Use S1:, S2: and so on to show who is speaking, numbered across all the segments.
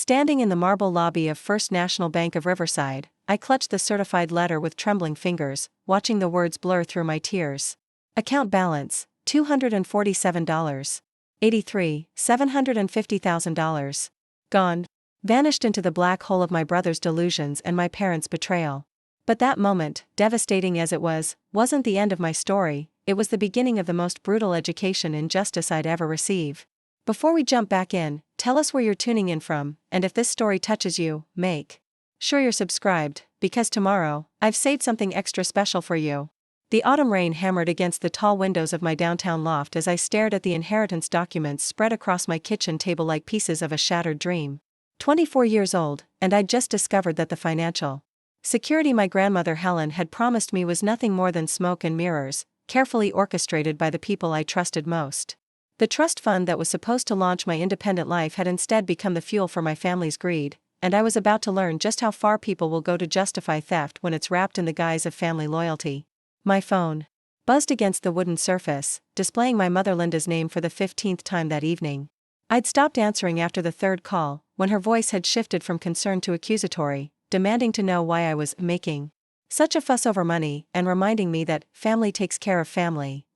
S1: Standing in the marble lobby of First National Bank of Riverside, I clutched the certified letter with trembling fingers, watching the words blur through my tears. Account balance, $247. 83, $750,000. Gone. Vanished into the black hole of my brother's delusions and my parents' betrayal. But that moment, devastating as it was, wasn't the end of my story. It was the beginning of the most brutal education in justice I'd ever receive. Before we jump back in, tell us where you're tuning in from, and if this story touches you, make sure you're subscribed, because tomorrow, I've saved something extra special for you. The autumn rain hammered against the tall windows of my downtown loft as I stared at the inheritance documents spread across my kitchen table like pieces of a shattered dream. 24 years old, and I'd just discovered that the financial security my grandmother Helen had promised me was nothing more than smoke and mirrors, carefully orchestrated by the people I trusted most. The trust fund that was supposed to launch my independent life had instead become the fuel for my family's greed, and I was about to learn just how far people will go to justify theft when it's wrapped in the guise of family loyalty. My phone buzzed against the wooden surface, displaying my mother Linda's name for the 15th time that evening. I'd stopped answering after the third call, when her voice had shifted from concerned to accusatory, demanding to know why I was making such a fuss over money and reminding me that family takes care of family.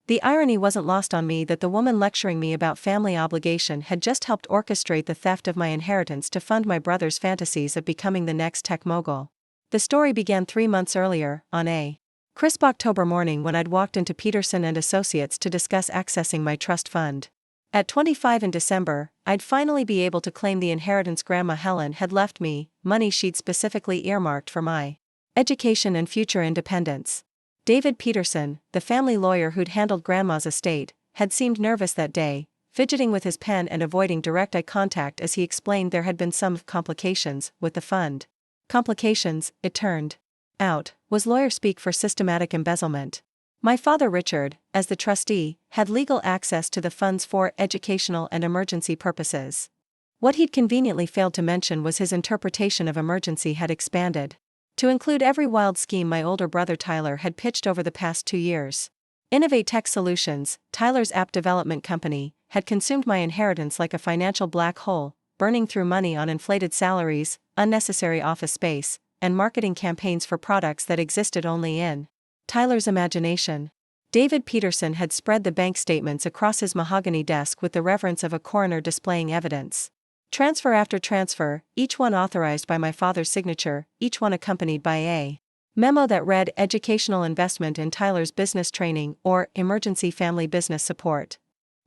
S1: The irony wasn't lost on me that the woman lecturing me about family obligation had just helped orchestrate the theft of my inheritance to fund my brother's fantasies of becoming the next tech mogul. The story began 3 months earlier, on a crisp October morning when I'd walked into Peterson and Associates to discuss accessing my trust fund. At 25 in December, I'd finally be able to claim the inheritance Grandma Helen had left me, money she'd specifically earmarked for my education and future independence. David Peterson, the family lawyer who'd handled Grandma's estate, had seemed nervous that day, fidgeting with his pen and avoiding direct eye contact as he explained there had been some complications with the fund. Complications, it turned out, was lawyer speak for systematic embezzlement. My father Richard, as the trustee, had legal access to the funds for educational and emergency purposes. What he'd conveniently failed to mention was his interpretation of emergency had expanded to include every wild scheme my older brother Tyler had pitched over the past 2 years. Innovate Tech Solutions, Tyler's app development company, had consumed my inheritance like a financial black hole, burning through money on inflated salaries, unnecessary office space, and marketing campaigns for products that existed only in Tyler's imagination. David Peterson had spread the bank statements across his mahogany desk with the reverence of a coroner displaying evidence. Transfer after transfer, each one authorized by my father's signature, each one accompanied by a memo that read Educational Investment in Tyler's Business Training or Emergency Family Business Support.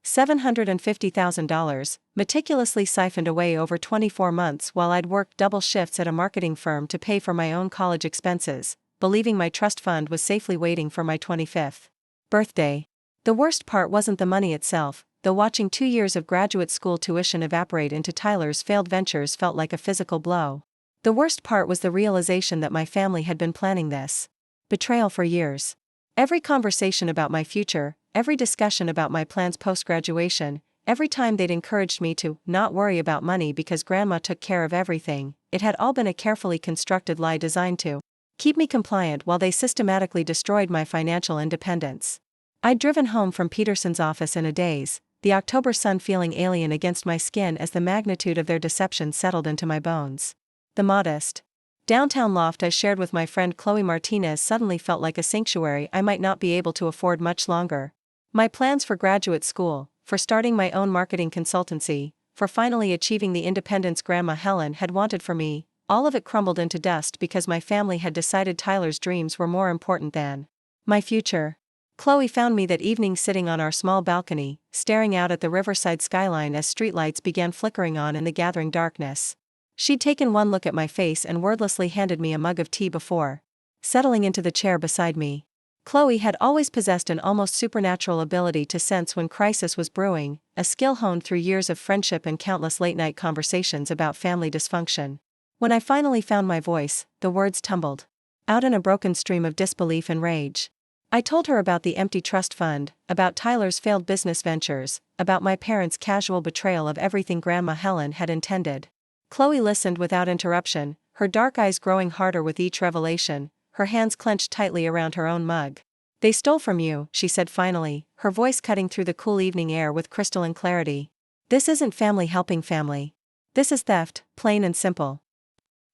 S1: $750,000, meticulously siphoned away over 24 months while I'd worked double shifts at a marketing firm to pay for my own college expenses, believing my trust fund was safely waiting for my 25th birthday. The worst part wasn't the money itself, though watching 2 years of graduate school tuition evaporate into Tyler's failed ventures felt like a physical blow. The worst part was the realization that my family had been planning this betrayal for years. Every conversation about my future, every discussion about my plans post-graduation, every time they'd encouraged me to not worry about money because Grandma took care of everything, it had all been a carefully constructed lie designed to keep me compliant while they systematically destroyed my financial independence. I'd driven home from Peterson's office in a daze, the October sun feeling alien against my skin as the magnitude of their deception settled into my bones. The modest downtown loft I shared with my friend Chloe Martinez suddenly felt like a sanctuary I might not be able to afford much longer. My plans for graduate school, for starting my own marketing consultancy, for finally achieving the independence Grandma Helen had wanted for me, all of it crumbled into dust because my family had decided Tyler's dreams were more important than my future. Chloe found me that evening sitting on our small balcony, staring out at the Riverside skyline as streetlights began flickering on in the gathering darkness. She'd taken one look at my face and wordlessly handed me a mug of tea before settling into the chair beside me. Chloe had always possessed an almost supernatural ability to sense when crisis was brewing, a skill honed through years of friendship and countless late-night conversations about family dysfunction. When I finally found my voice, the words tumbled out in a broken stream of disbelief and rage. I told her about the empty trust fund, about Tyler's failed business ventures, about my parents' casual betrayal of everything Grandma Helen had intended. Chloe listened without interruption, her dark eyes growing harder with each revelation, her hands clenched tightly around her own mug. "They stole from you," she said finally, her voice cutting through the cool evening air with crystalline clarity. "This isn't family helping family. This is theft, plain and simple.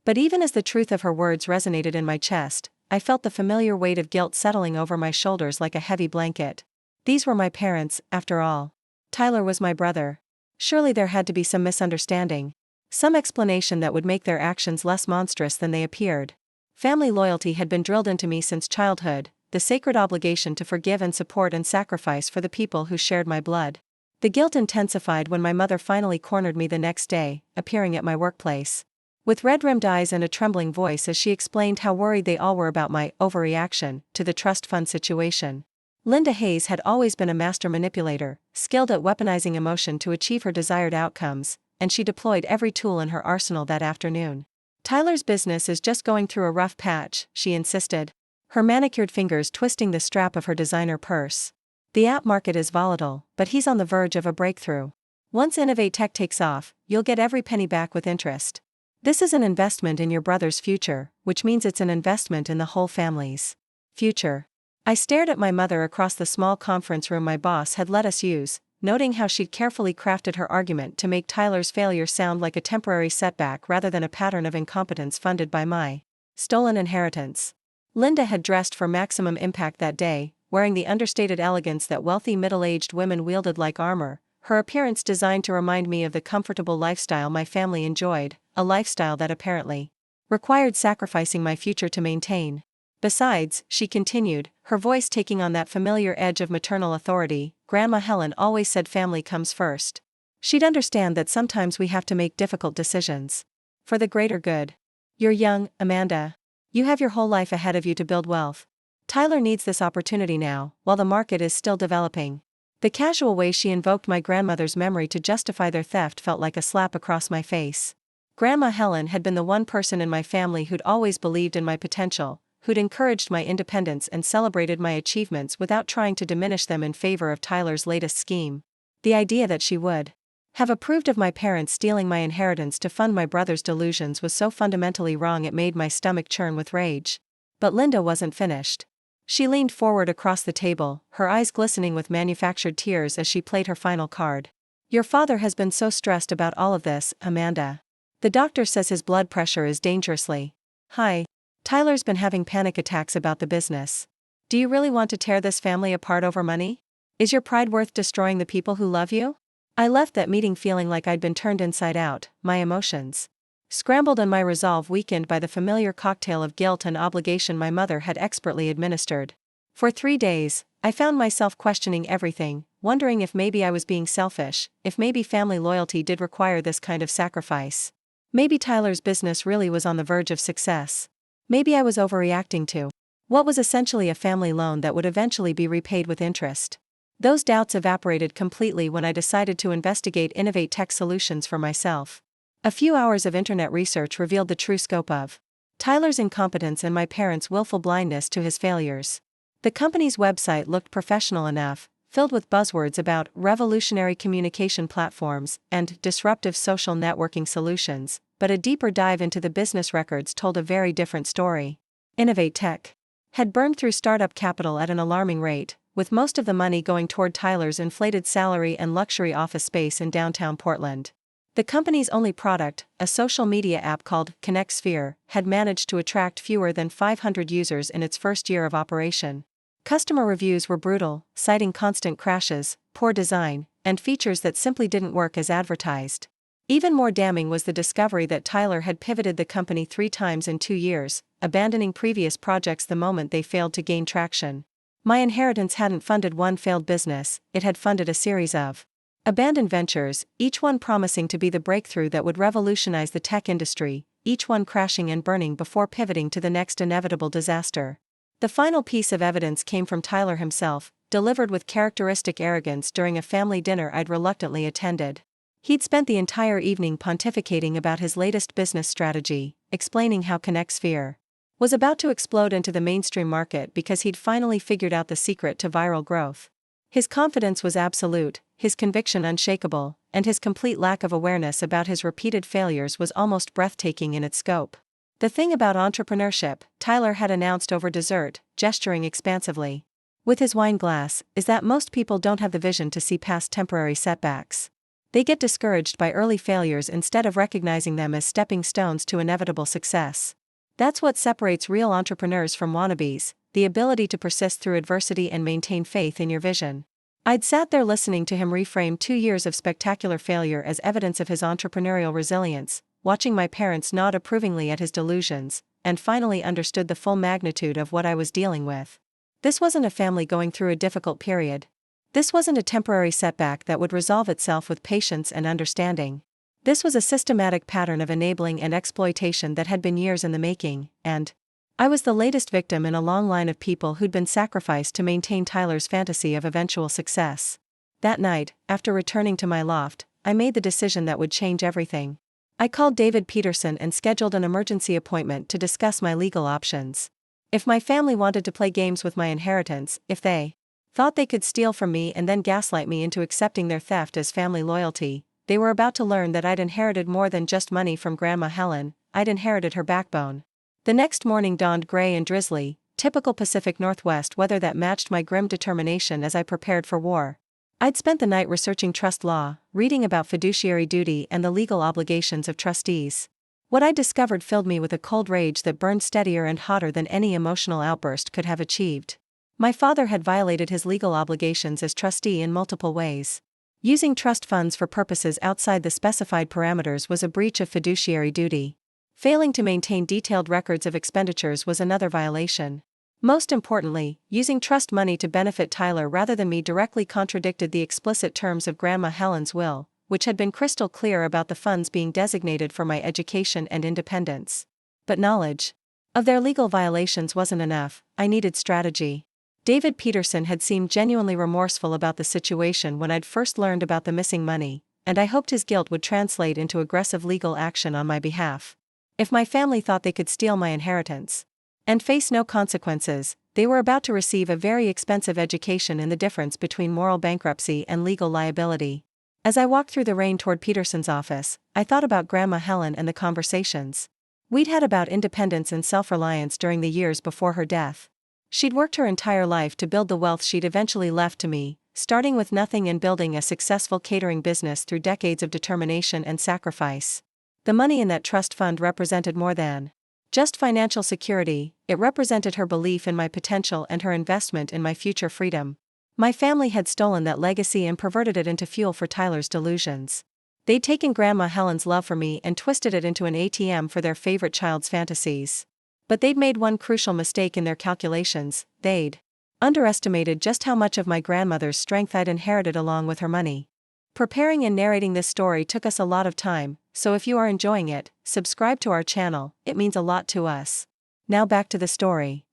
S1: But even as the truth of her words resonated in my chest, I felt the familiar weight of guilt settling over my shoulders like a heavy blanket. These were my parents, after all. Tyler was my brother. Surely there had to be some misunderstanding. Some explanation that would make their actions less monstrous than they appeared. Family loyalty had been drilled into me since childhood, the sacred obligation to forgive and support and sacrifice for the people who shared my blood. The guilt intensified when my mother finally cornered me the next day, appearing at my workplace. With red-rimmed eyes and a trembling voice as she explained how worried they all were about my overreaction to the trust fund situation. Linda Hayes had always been a master manipulator, skilled at weaponizing emotion to achieve her desired outcomes, and she deployed every tool in her arsenal that afternoon. Tyler's business is just going through a rough patch, she insisted, her manicured fingers twisting the strap of her designer purse. The app market is volatile, but he's on the verge of a breakthrough. Once Innovate Tech takes off, you'll get every penny back with interest. This is an investment in your brother's future, which means it's an investment in the whole family's future. I stared at my mother across the small conference room my boss had let us use, noting how she'd carefully crafted her argument to make Tyler's failure sound like a temporary setback rather than a pattern of incompetence funded by my stolen inheritance. Linda had dressed for maximum impact that day, wearing the understated elegance that wealthy middle-aged women wielded like armor, her appearance designed to remind me of the comfortable lifestyle my family enjoyed, a lifestyle that apparently required sacrificing my future to maintain. Besides, she continued, her voice taking on that familiar edge of maternal authority, Grandma Helen always said family comes first. She'd understand that sometimes we have to make difficult decisions for the greater good. You're young, Amanda. You have your whole life ahead of you to build wealth. Tyler needs this opportunity now, while the market is still developing. The casual way she invoked my grandmother's memory to justify their theft felt like a slap across my face. Grandma Helen had been the one person in my family who'd always believed in my potential, who'd encouraged my independence and celebrated my achievements without trying to diminish them in favor of Tyler's latest scheme. The idea that she would have approved of my parents stealing my inheritance to fund my brother's delusions was so fundamentally wrong it made my stomach churn with rage. But Linda wasn't finished. She leaned forward across the table, her eyes glistening with manufactured tears as she played her final card. Your father has been so stressed about all of this, Amanda. The doctor says his blood pressure is dangerously high. Tyler's been having panic attacks about the business. Do you really want to tear this family apart over money? Is your pride worth destroying the people who love you? I left that meeting feeling like I'd been turned inside out, my emotions scrambled and my resolve weakened by the familiar cocktail of guilt and obligation my mother had expertly administered. For 3 days, I found myself questioning everything, wondering if maybe I was being selfish, if maybe family loyalty did require this kind of sacrifice. Maybe Tyler's business really was on the verge of success. Maybe I was overreacting to what was essentially a family loan that would eventually be repaid with interest. Those doubts evaporated completely when I decided to investigate Innovate Tech solutions for myself. A few hours of internet research revealed the true scope of Tyler's incompetence and my parents' willful blindness to his failures. The company's website looked professional enough, filled with buzzwords about revolutionary communication platforms and disruptive social networking solutions, but a deeper dive into the business records told a very different story. Innovate Tech had burned through startup capital at an alarming rate, with most of the money going toward Tyler's inflated salary and luxury office space in downtown Portland. The company's only product, a social media app called Connect Sphere, had managed to attract fewer than 500 users in its first year of operation. Customer reviews were brutal, citing constant crashes, poor design, and features that simply didn't work as advertised. Even more damning was the discovery that Tyler had pivoted the company 3 times in 2 years, abandoning previous projects the moment they failed to gain traction. My inheritance hadn't funded one failed business, it had funded a series of abandoned ventures, each one promising to be the breakthrough that would revolutionize the tech industry, each one crashing and burning before pivoting to the next inevitable disaster. The final piece of evidence came from Tyler himself, delivered with characteristic arrogance during a family dinner I'd reluctantly attended. He'd spent the entire evening pontificating about his latest business strategy, explaining how Connect Sphere was about to explode into the mainstream market because he'd finally figured out the secret to viral growth. His confidence was absolute, his conviction unshakable, and his complete lack of awareness about his repeated failures was almost breathtaking in its scope. The thing about entrepreneurship, Tyler had announced over dessert, gesturing expansively with his wine glass, is that most people don't have the vision to see past temporary setbacks. They get discouraged by early failures instead of recognizing them as stepping stones to inevitable success. That's what separates real entrepreneurs from wannabes, the ability to persist through adversity and maintain faith in your vision. I'd sat there listening to him reframe 2 years of spectacular failure as evidence of his entrepreneurial resilience, watching my parents nod approvingly at his delusions, and finally understood the full magnitude of what I was dealing with. This wasn't a family going through a difficult period. This wasn't a temporary setback that would resolve itself with patience and understanding. This was a systematic pattern of enabling and exploitation that had been years in the making, and I was the latest victim in a long line of people who'd been sacrificed to maintain Tyler's fantasy of eventual success. That night, after returning to my loft, I made the decision that would change everything. I called David Peterson and scheduled an emergency appointment to discuss my legal options. If my family wanted to play games with my inheritance, if they thought they could steal from me and then gaslight me into accepting their theft as family loyalty, they were about to learn that I'd inherited more than just money from Grandma Helen. I'd inherited her backbone. The next morning dawned gray and drizzly, typical Pacific Northwest weather that matched my grim determination as I prepared for war. I'd spent the night researching trust law, reading about fiduciary duty and the legal obligations of trustees. What I discovered filled me with a cold rage that burned steadier and hotter than any emotional outburst could have achieved. My father had violated his legal obligations as trustee in multiple ways. Using trust funds for purposes outside the specified parameters was a breach of fiduciary duty. Failing to maintain detailed records of expenditures was another violation. Most importantly, using trust money to benefit Tyler rather than me directly contradicted the explicit terms of Grandma Helen's will, which had been crystal clear about the funds being designated for my education and independence. But knowledge of their legal violations wasn't enough. I needed strategy. David Peterson had seemed genuinely remorseful about the situation when I'd first learned about the missing money, and I hoped his guilt would translate into aggressive legal action on my behalf. If my family thought they could steal my inheritance and face no consequences, they were about to receive a very expensive education in the difference between moral bankruptcy and legal liability. As I walked through the rain toward Peterson's office, I thought about Grandma Helen and the conversations we'd had about independence and self-reliance during the years before her death. She'd worked her entire life to build the wealth she'd eventually left to me, starting with nothing and building a successful catering business through decades of determination and sacrifice. The money in that trust fund represented more than just financial security. It represented her belief in my potential and her investment in my future freedom. My family had stolen that legacy and perverted it into fuel for Tyler's delusions. They'd taken Grandma Helen's love for me and twisted it into an ATM for their favorite child's fantasies. But they'd made one crucial mistake in their calculations. They'd underestimated just how much of my grandmother's strength I'd inherited along with her money. Preparing and narrating this story took us a lot of time, so if you are enjoying it, subscribe to our channel, it means a lot to us. Now back to the story.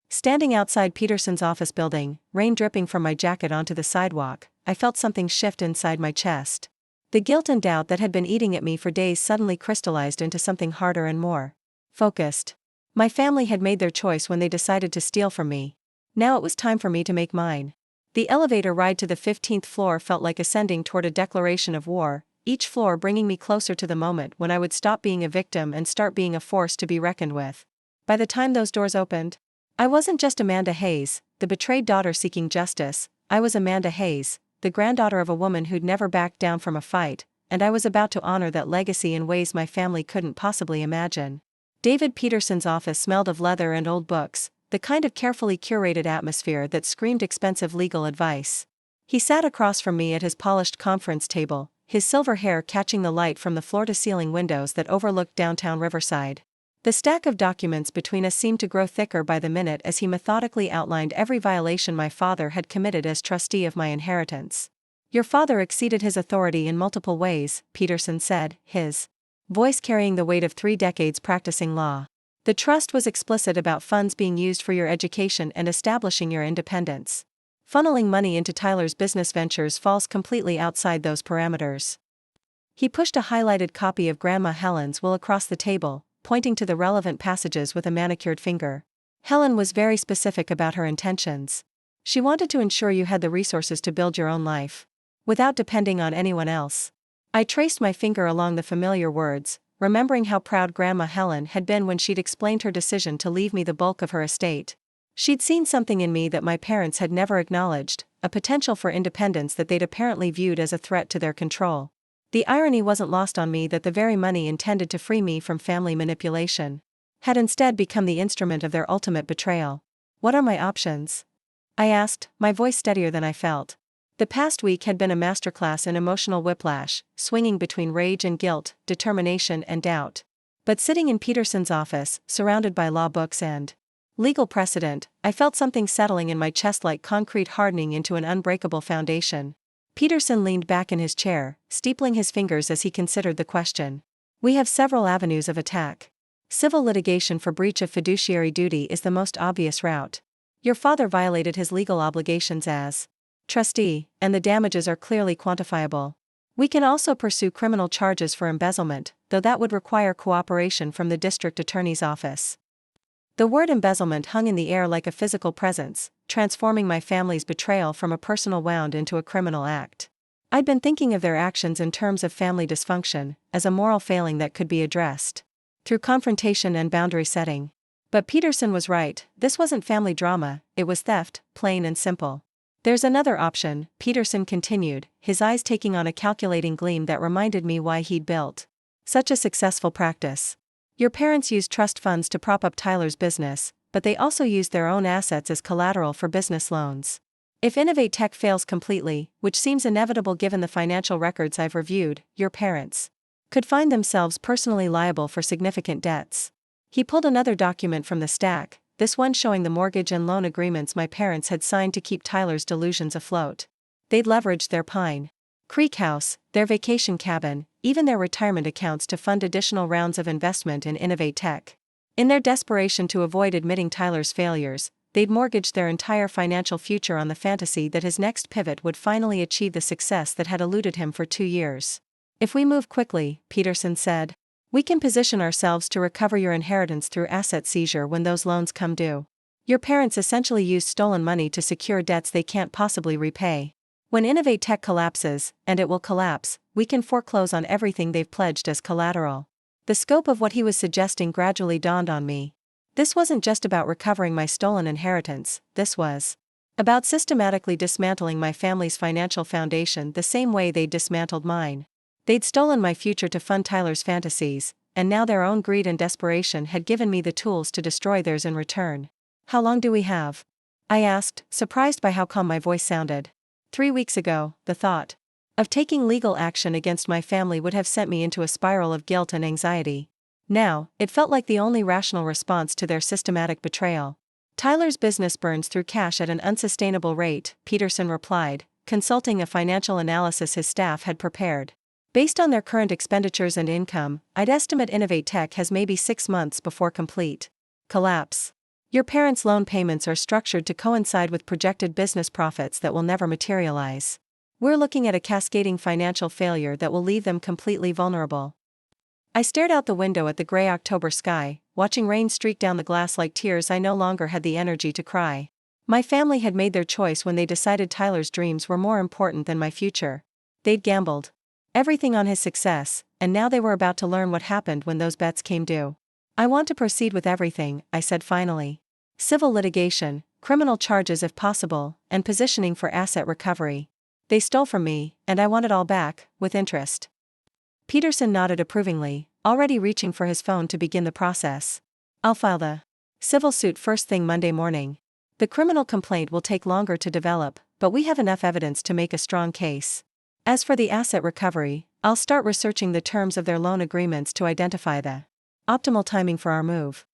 S1: Standing outside Peterson's office building, rain dripping from my jacket onto the sidewalk, I felt something shift inside my chest. The guilt and doubt that had been eating at me for days suddenly crystallized into something harder and more focused. My family had made their choice when they decided to steal from me. Now it was time for me to make mine. The elevator ride to the 15th floor felt like ascending toward a declaration of war, each floor bringing me closer to the moment when I would stop being a victim and start being a force to be reckoned with. By the time those doors opened, I wasn't just Amanda Hayes, the betrayed daughter seeking justice. I was Amanda Hayes, the granddaughter of a woman who'd never backed down from a fight, and I was about to honor that legacy in ways my family couldn't possibly imagine. David Peterson's office smelled of leather and old books, the kind of carefully curated atmosphere that screamed expensive legal advice. He sat across from me at his polished conference table, his silver hair catching the light from the floor-to-ceiling windows that overlooked downtown Riverside. The stack of documents between us seemed to grow thicker by the minute as he methodically outlined every violation my father had committed as trustee of my inheritance. "Your father exceeded his authority in multiple ways," Peterson said, his voice carrying the weight of 3 decades practicing law. "The trust was explicit about funds being used for your education and establishing your independence. Funneling money into Tyler's business ventures falls completely outside those parameters." He pushed a highlighted copy of Grandma Helen's will across the table, pointing to the relevant passages with a manicured finger. "Helen was very specific about her intentions. She wanted to ensure you had the resources to build your own life without depending on anyone else." I traced my finger along the familiar words, remembering how proud Grandma Helen had been when she'd explained her decision to leave me the bulk of her estate. She'd seen something in me that my parents had never acknowledged, a potential for independence that they'd apparently viewed as a threat to their control. The irony wasn't lost on me that the very money intended to free me from family manipulation had instead become the instrument of their ultimate betrayal. What are my options? I asked, my voice steadier than I felt. The past week had been a masterclass in emotional whiplash, swinging between rage and guilt, determination and doubt. But sitting in Peterson's office, surrounded by law books and legal precedent, I felt something settling in my chest like concrete hardening into an unbreakable foundation. Peterson leaned back in his chair, steepling his fingers as he considered the question. We have several avenues of attack. Civil litigation for breach of fiduciary duty is the most obvious route. Your father violated his legal obligations as trustee, and the damages are clearly quantifiable. We can also pursue criminal charges for embezzlement, though that would require cooperation from the district attorney's office. The word embezzlement hung in the air like a physical presence, transforming my family's betrayal from a personal wound into a criminal act. I'd been thinking of their actions in terms of family dysfunction, as a moral failing that could be addressed through confrontation and boundary setting. But Peterson was right, this wasn't family drama, it was theft, plain and simple. There's another option, Peterson continued, his eyes taking on a calculating gleam that reminded me why he'd built such a successful practice. Your parents used trust funds to prop up Tyler's business, but they also used their own assets as collateral for business loans. If Innovate Tech fails completely, which seems inevitable given the financial records I've reviewed, your parents could find themselves personally liable for significant debts. He pulled another document from the stack, this one showing the mortgage and loan agreements my parents had signed to keep Tyler's delusions afloat. They'd leveraged their Pine Creek house, their vacation cabin, even their retirement accounts to fund additional rounds of investment in Innovate Tech. In their desperation to avoid admitting Tyler's failures, they'd mortgaged their entire financial future on the fantasy that his next pivot would finally achieve the success that had eluded him for 2 years. If we move quickly, Peterson said, we can position ourselves to recover your inheritance through asset seizure when those loans come due. Your parents essentially used stolen money to secure debts they can't possibly repay. When Innovate Tech collapses, and it will collapse, we can foreclose on everything they've pledged as collateral. The scope of what he was suggesting gradually dawned on me. This wasn't just about recovering my stolen inheritance, this was about systematically dismantling my family's financial foundation the same way they'd dismantled mine. They'd stolen my future to fund Tyler's fantasies, and now their own greed and desperation had given me the tools to destroy theirs in return. How long do we have? I asked, surprised by how calm my voice sounded. 3 weeks ago, the thought of taking legal action against my family would have sent me into a spiral of guilt and anxiety. Now, it felt like the only rational response to their systematic betrayal. Tyler's business burns through cash at an unsustainable rate, Peterson replied, consulting a financial analysis his staff had prepared. Based on their current expenditures and income, I'd estimate Innovate Tech has maybe 6 months before complete collapse. Your parents' loan payments are structured to coincide with projected business profits that will never materialize. We're looking at a cascading financial failure that will leave them completely vulnerable. I stared out the window at the gray October sky, watching rain streak down the glass like tears I no longer had the energy to cry. My family had made their choice when they decided Tyler's dreams were more important than my future. They'd gambled everything on his success, and now they were about to learn what happened when those bets came due. I want to proceed with everything, I said finally. Civil litigation, criminal charges if possible, and positioning for asset recovery. They stole from me, and I want it all back, with interest. Peterson nodded approvingly, already reaching for his phone to begin the process. I'll file the civil suit first thing Monday morning. The criminal complaint will take longer to develop, but we have enough evidence to make a strong case. As for the asset recovery, I'll start researching the terms of their loan agreements to identify the optimal timing for our move.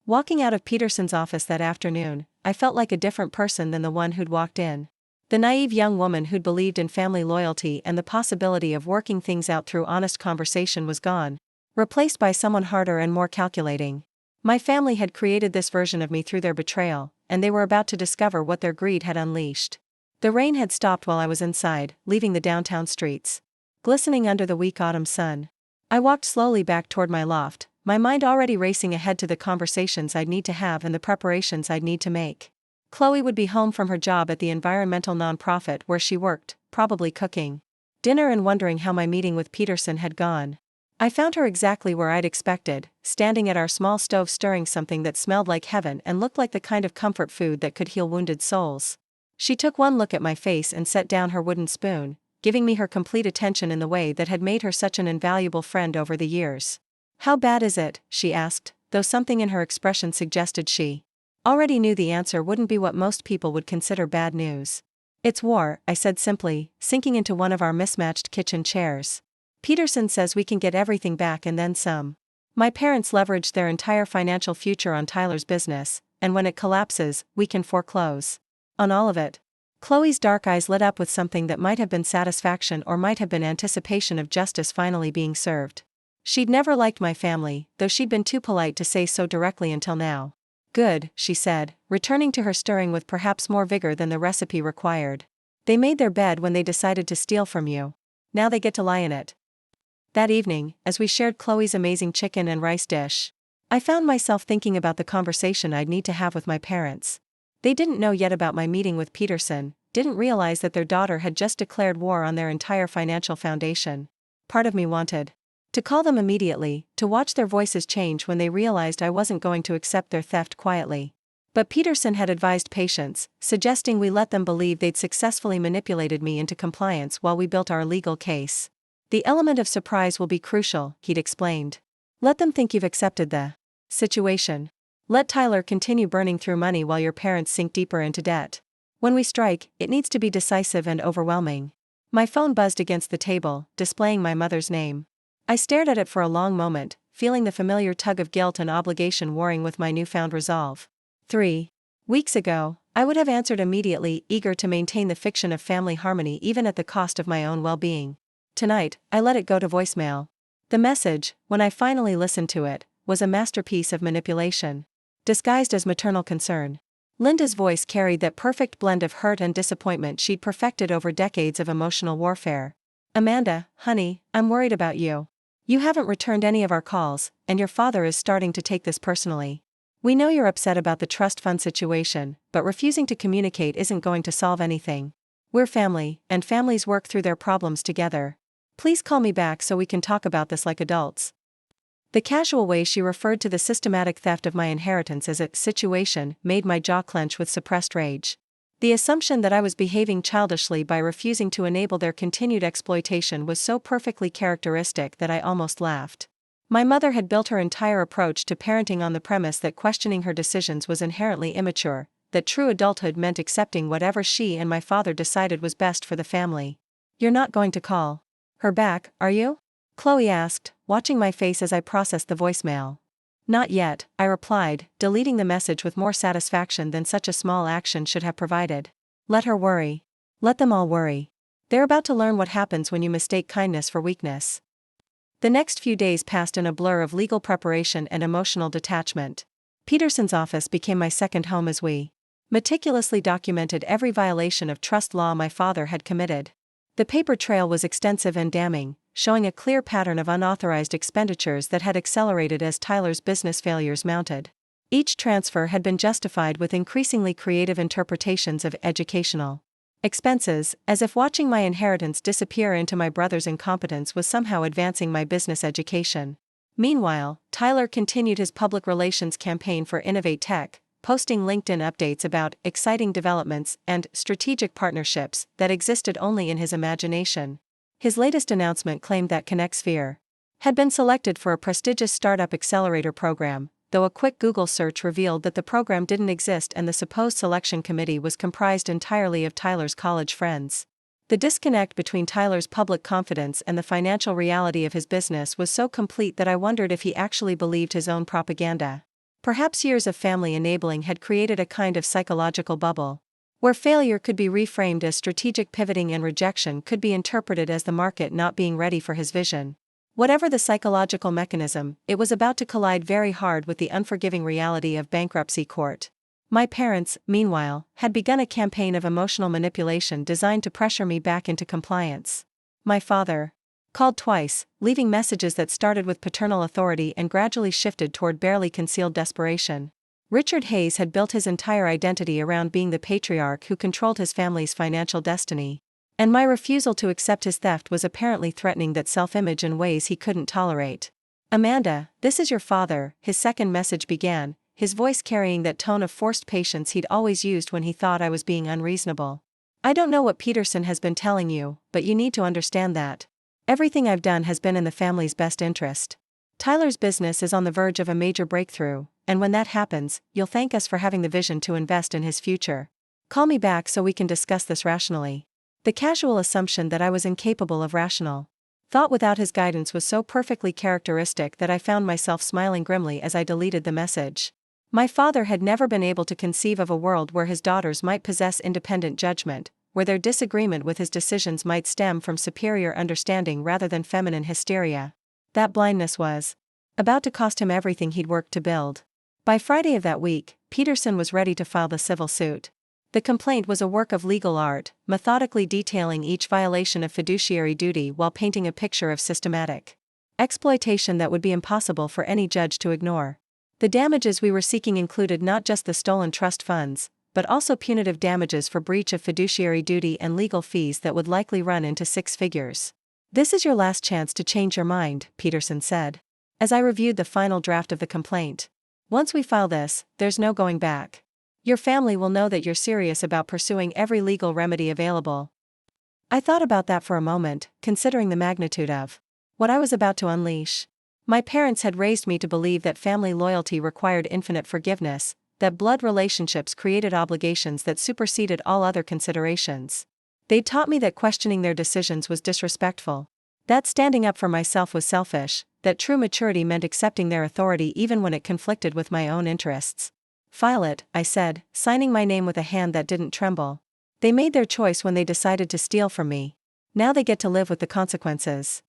S1: Walking out of Peterson's office that afternoon, I felt like a different person than the one who'd walked in. The naive young woman who'd believed in family loyalty and the possibility of working things out through honest conversation was gone, replaced by someone harder and more calculating. My family had created this version of me through their betrayal, and they were about to discover what their greed had unleashed. The rain had stopped while I was inside, leaving the downtown streets glistening under the weak autumn sun. I walked slowly back toward my loft, my mind already racing ahead to the conversations I'd need to have and the preparations I'd need to make. Chloe would be home from her job at the environmental nonprofit where she worked, probably cooking dinner and wondering how my meeting with Peterson had gone. I found her exactly where I'd expected, standing at our small stove stirring something that smelled like heaven and looked like the kind of comfort food that could heal wounded souls. She took one look at my face and set down her wooden spoon, giving me her complete attention in the way that had made her such an invaluable friend over the years. "How bad is it?" she asked, though something in her expression suggested she already knew the answer wouldn't be what most people would consider bad news. "It's war," I said simply, sinking into one of our mismatched kitchen chairs. "Peterson says we can get everything back and then some. My parents leveraged their entire financial future on Tyler's business, and when it collapses, we can foreclose on all of it." Chloe's dark eyes lit up with something that might have been satisfaction or might have been anticipation of justice finally being served. She'd never liked my family, though she'd been too polite to say so directly until now. "Good," she said, returning to her stirring with perhaps more vigor than the recipe required. "They made their bed when they decided to steal from you. Now they get to lie in it." That evening, as we shared Chloe's amazing chicken and rice dish, I found myself thinking about the conversation I'd need to have with my parents. They didn't know yet about my meeting with Peterson, didn't realize that their daughter had just declared war on their entire financial foundation. Part of me wanted to call them immediately, to watch their voices change when they realized I wasn't going to accept their theft quietly. But Peterson had advised patience, suggesting we let them believe they'd successfully manipulated me into compliance while we built our legal case. "The element of surprise will be crucial," he'd explained. "Let them think you've accepted the situation. Let Tyler continue burning through money while your parents sink deeper into debt. When we strike, it needs to be decisive and overwhelming." My phone buzzed against the table, displaying my mother's name. I stared at it for a long moment, feeling the familiar tug of guilt and obligation warring with my newfound resolve. 3 weeks ago, I would have answered immediately, eager to maintain the fiction of family harmony even at the cost of my own well-being. Tonight, I let it go to voicemail. The message, when I finally listened to it, was a masterpiece of manipulation, disguised as maternal concern. Linda's voice carried that perfect blend of hurt and disappointment she'd perfected over decades of emotional warfare. "Amanda, honey, I'm worried about you. You haven't returned any of our calls, and your father is starting to take this personally. We know you're upset about the trust fund situation, but refusing to communicate isn't going to solve anything. We're family, and families work through their problems together. Please call me back so we can talk about this like adults." The casual way she referred to the systematic theft of my inheritance as a situation made my jaw clench with suppressed rage. The assumption that I was behaving childishly by refusing to enable their continued exploitation was so perfectly characteristic that I almost laughed. My mother had built her entire approach to parenting on the premise that questioning her decisions was inherently immature, that true adulthood meant accepting whatever she and my father decided was best for the family. "You're not going to call her back, are you?" Chloe asked, watching my face as I processed the voicemail. "Not yet," I replied, deleting the message with more satisfaction than such a small action should have provided. "Let her worry. Let them all worry. They're about to learn what happens when you mistake kindness for weakness." The next few days passed in a blur of legal preparation and emotional detachment. Peterson's office became my second home as we meticulously documented every violation of trust law my father had committed. The paper trail was extensive and damning, showing a clear pattern of unauthorized expenditures that had accelerated as Tyler's business failures mounted. Each transfer had been justified with increasingly creative interpretations of educational expenses, as if watching my inheritance disappear into my brother's incompetence was somehow advancing my business education. Meanwhile, Tyler continued his public relations campaign for Innovate Tech, posting LinkedIn updates about exciting developments and strategic partnerships that existed only in his imagination. His latest announcement claimed that ConnectSphere had been selected for a prestigious startup accelerator program, though a quick Google search revealed that the program didn't exist and the supposed selection committee was comprised entirely of Tyler's college friends. The disconnect between Tyler's public confidence and the financial reality of his business was so complete that I wondered if he actually believed his own propaganda. Perhaps years of family enabling had created a kind of psychological bubble, where failure could be reframed as strategic pivoting and rejection could be interpreted as the market not being ready for his vision. Whatever the psychological mechanism, it was about to collide very hard with the unforgiving reality of bankruptcy court. My parents, meanwhile, had begun a campaign of emotional manipulation designed to pressure me back into compliance. My father called twice, leaving messages that started with paternal authority and gradually shifted toward barely concealed desperation. Richard Hayes had built his entire identity around being the patriarch who controlled his family's financial destiny, and my refusal to accept his theft was apparently threatening that self-image in ways he couldn't tolerate. "Amanda, this is your father," his second message began, his voice carrying that tone of forced patience he'd always used when he thought I was being unreasonable. I don't know what Peterson has been telling you, but you need to understand that. Everything I've done has been in the family's best interest. Tyler's business is on the verge of a major breakthrough, and when that happens, you'll thank us for having the vision to invest in his future. Call me back so we can discuss this rationally. The casual assumption that I was incapable of rational thought without his guidance was so perfectly characteristic that I found myself smiling grimly as I deleted the message. My father had never been able to conceive of a world where his daughters might possess independent judgment, where their disagreement with his decisions might stem from superior understanding rather than feminine hysteria. That blindness was about to cost him everything he'd worked to build. By Friday of that week, Peterson was ready to file the civil suit. The complaint was a work of legal art, methodically detailing each violation of fiduciary duty while painting a picture of systematic exploitation that would be impossible for any judge to ignore. The damages we were seeking included not just the stolen trust funds, but also punitive damages for breach of fiduciary duty and legal fees that would likely run into six figures. "This is your last chance to change your mind," Peterson said, as I reviewed the final draft of the complaint. "Once we file this, there's no going back. Your family will know that you're serious about pursuing every legal remedy available." I thought about that for a moment, considering the magnitude of what I was about to unleash. My parents had raised me to believe that family loyalty required infinite forgiveness, that blood relationships created obligations that superseded all other considerations. They'd taught me that questioning their decisions was disrespectful, that standing up for myself was selfish, that true maturity meant accepting their authority even when it conflicted with my own interests. "File it," I said, signing my name with a hand that didn't tremble. They made their choice when they decided to steal from me. Now they get to live with the consequences.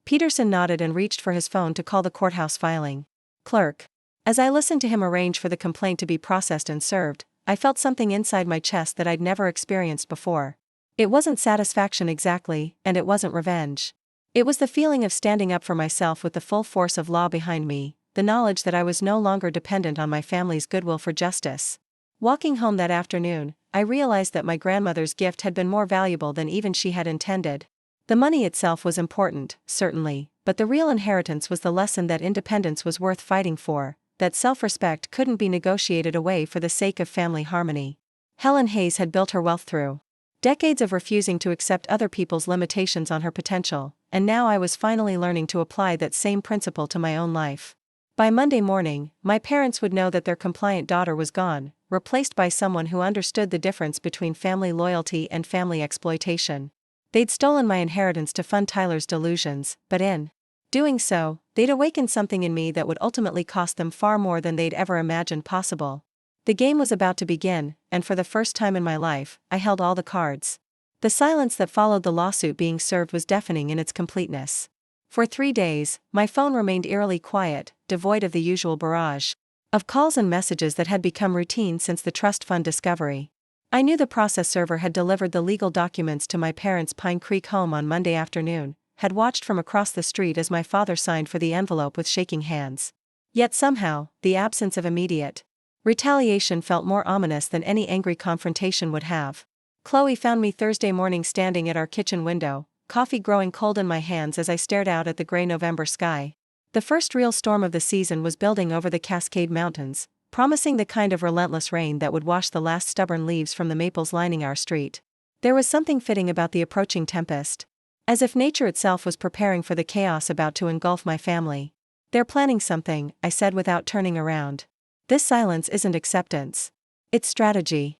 S1: Peterson nodded and reached for his phone to call the courthouse filing clerk. As I listened to him arrange for the complaint to be processed and served, I felt something inside my chest that I'd never experienced before. It wasn't satisfaction exactly, and it wasn't revenge. It was the feeling of standing up for myself with the full force of law behind me, the knowledge that I was no longer dependent on my family's goodwill for justice. Walking home that afternoon, I realized that my grandmother's gift had been more valuable than even she had intended. The money itself was important, certainly, but the real inheritance was the lesson that independence was worth fighting for, that self-respect couldn't be negotiated away for the sake of family harmony. Helen Hayes had built her wealth through decades of refusing to accept other people's limitations on her potential, and now I was finally learning to apply that same principle to my own life. By Monday morning, my parents would know that their compliant daughter was gone, replaced by someone who understood the difference between family loyalty and family exploitation. They'd stolen my inheritance to fund Tyler's delusions, but in doing so, they'd awakened something in me that would ultimately cost them far more than they'd ever imagined possible. The game was about to begin, and for the first time in my life, I held all the cards. The silence that followed the lawsuit being served was deafening in its completeness. For 3 days, my phone remained eerily quiet, devoid of the usual barrage of calls and messages that had become routine since the trust fund discovery. I knew the process server had delivered the legal documents to my parents' Pine Creek home on Monday afternoon, had watched from across the street as my father signed for the envelope with shaking hands. Yet somehow, the absence of immediate retaliation felt more ominous than any angry confrontation would have. Chloe found me Thursday morning standing at our kitchen window, coffee growing cold in my hands as I stared out at the gray November sky. The first real storm of the season was building over the Cascade Mountains, promising the kind of relentless rain that would wash the last stubborn leaves from the maples lining our street. There was something fitting about the approaching tempest, as if nature itself was preparing for the chaos about to engulf my family. "They're planning something," I said without turning around. "This silence isn't acceptance. It's strategy."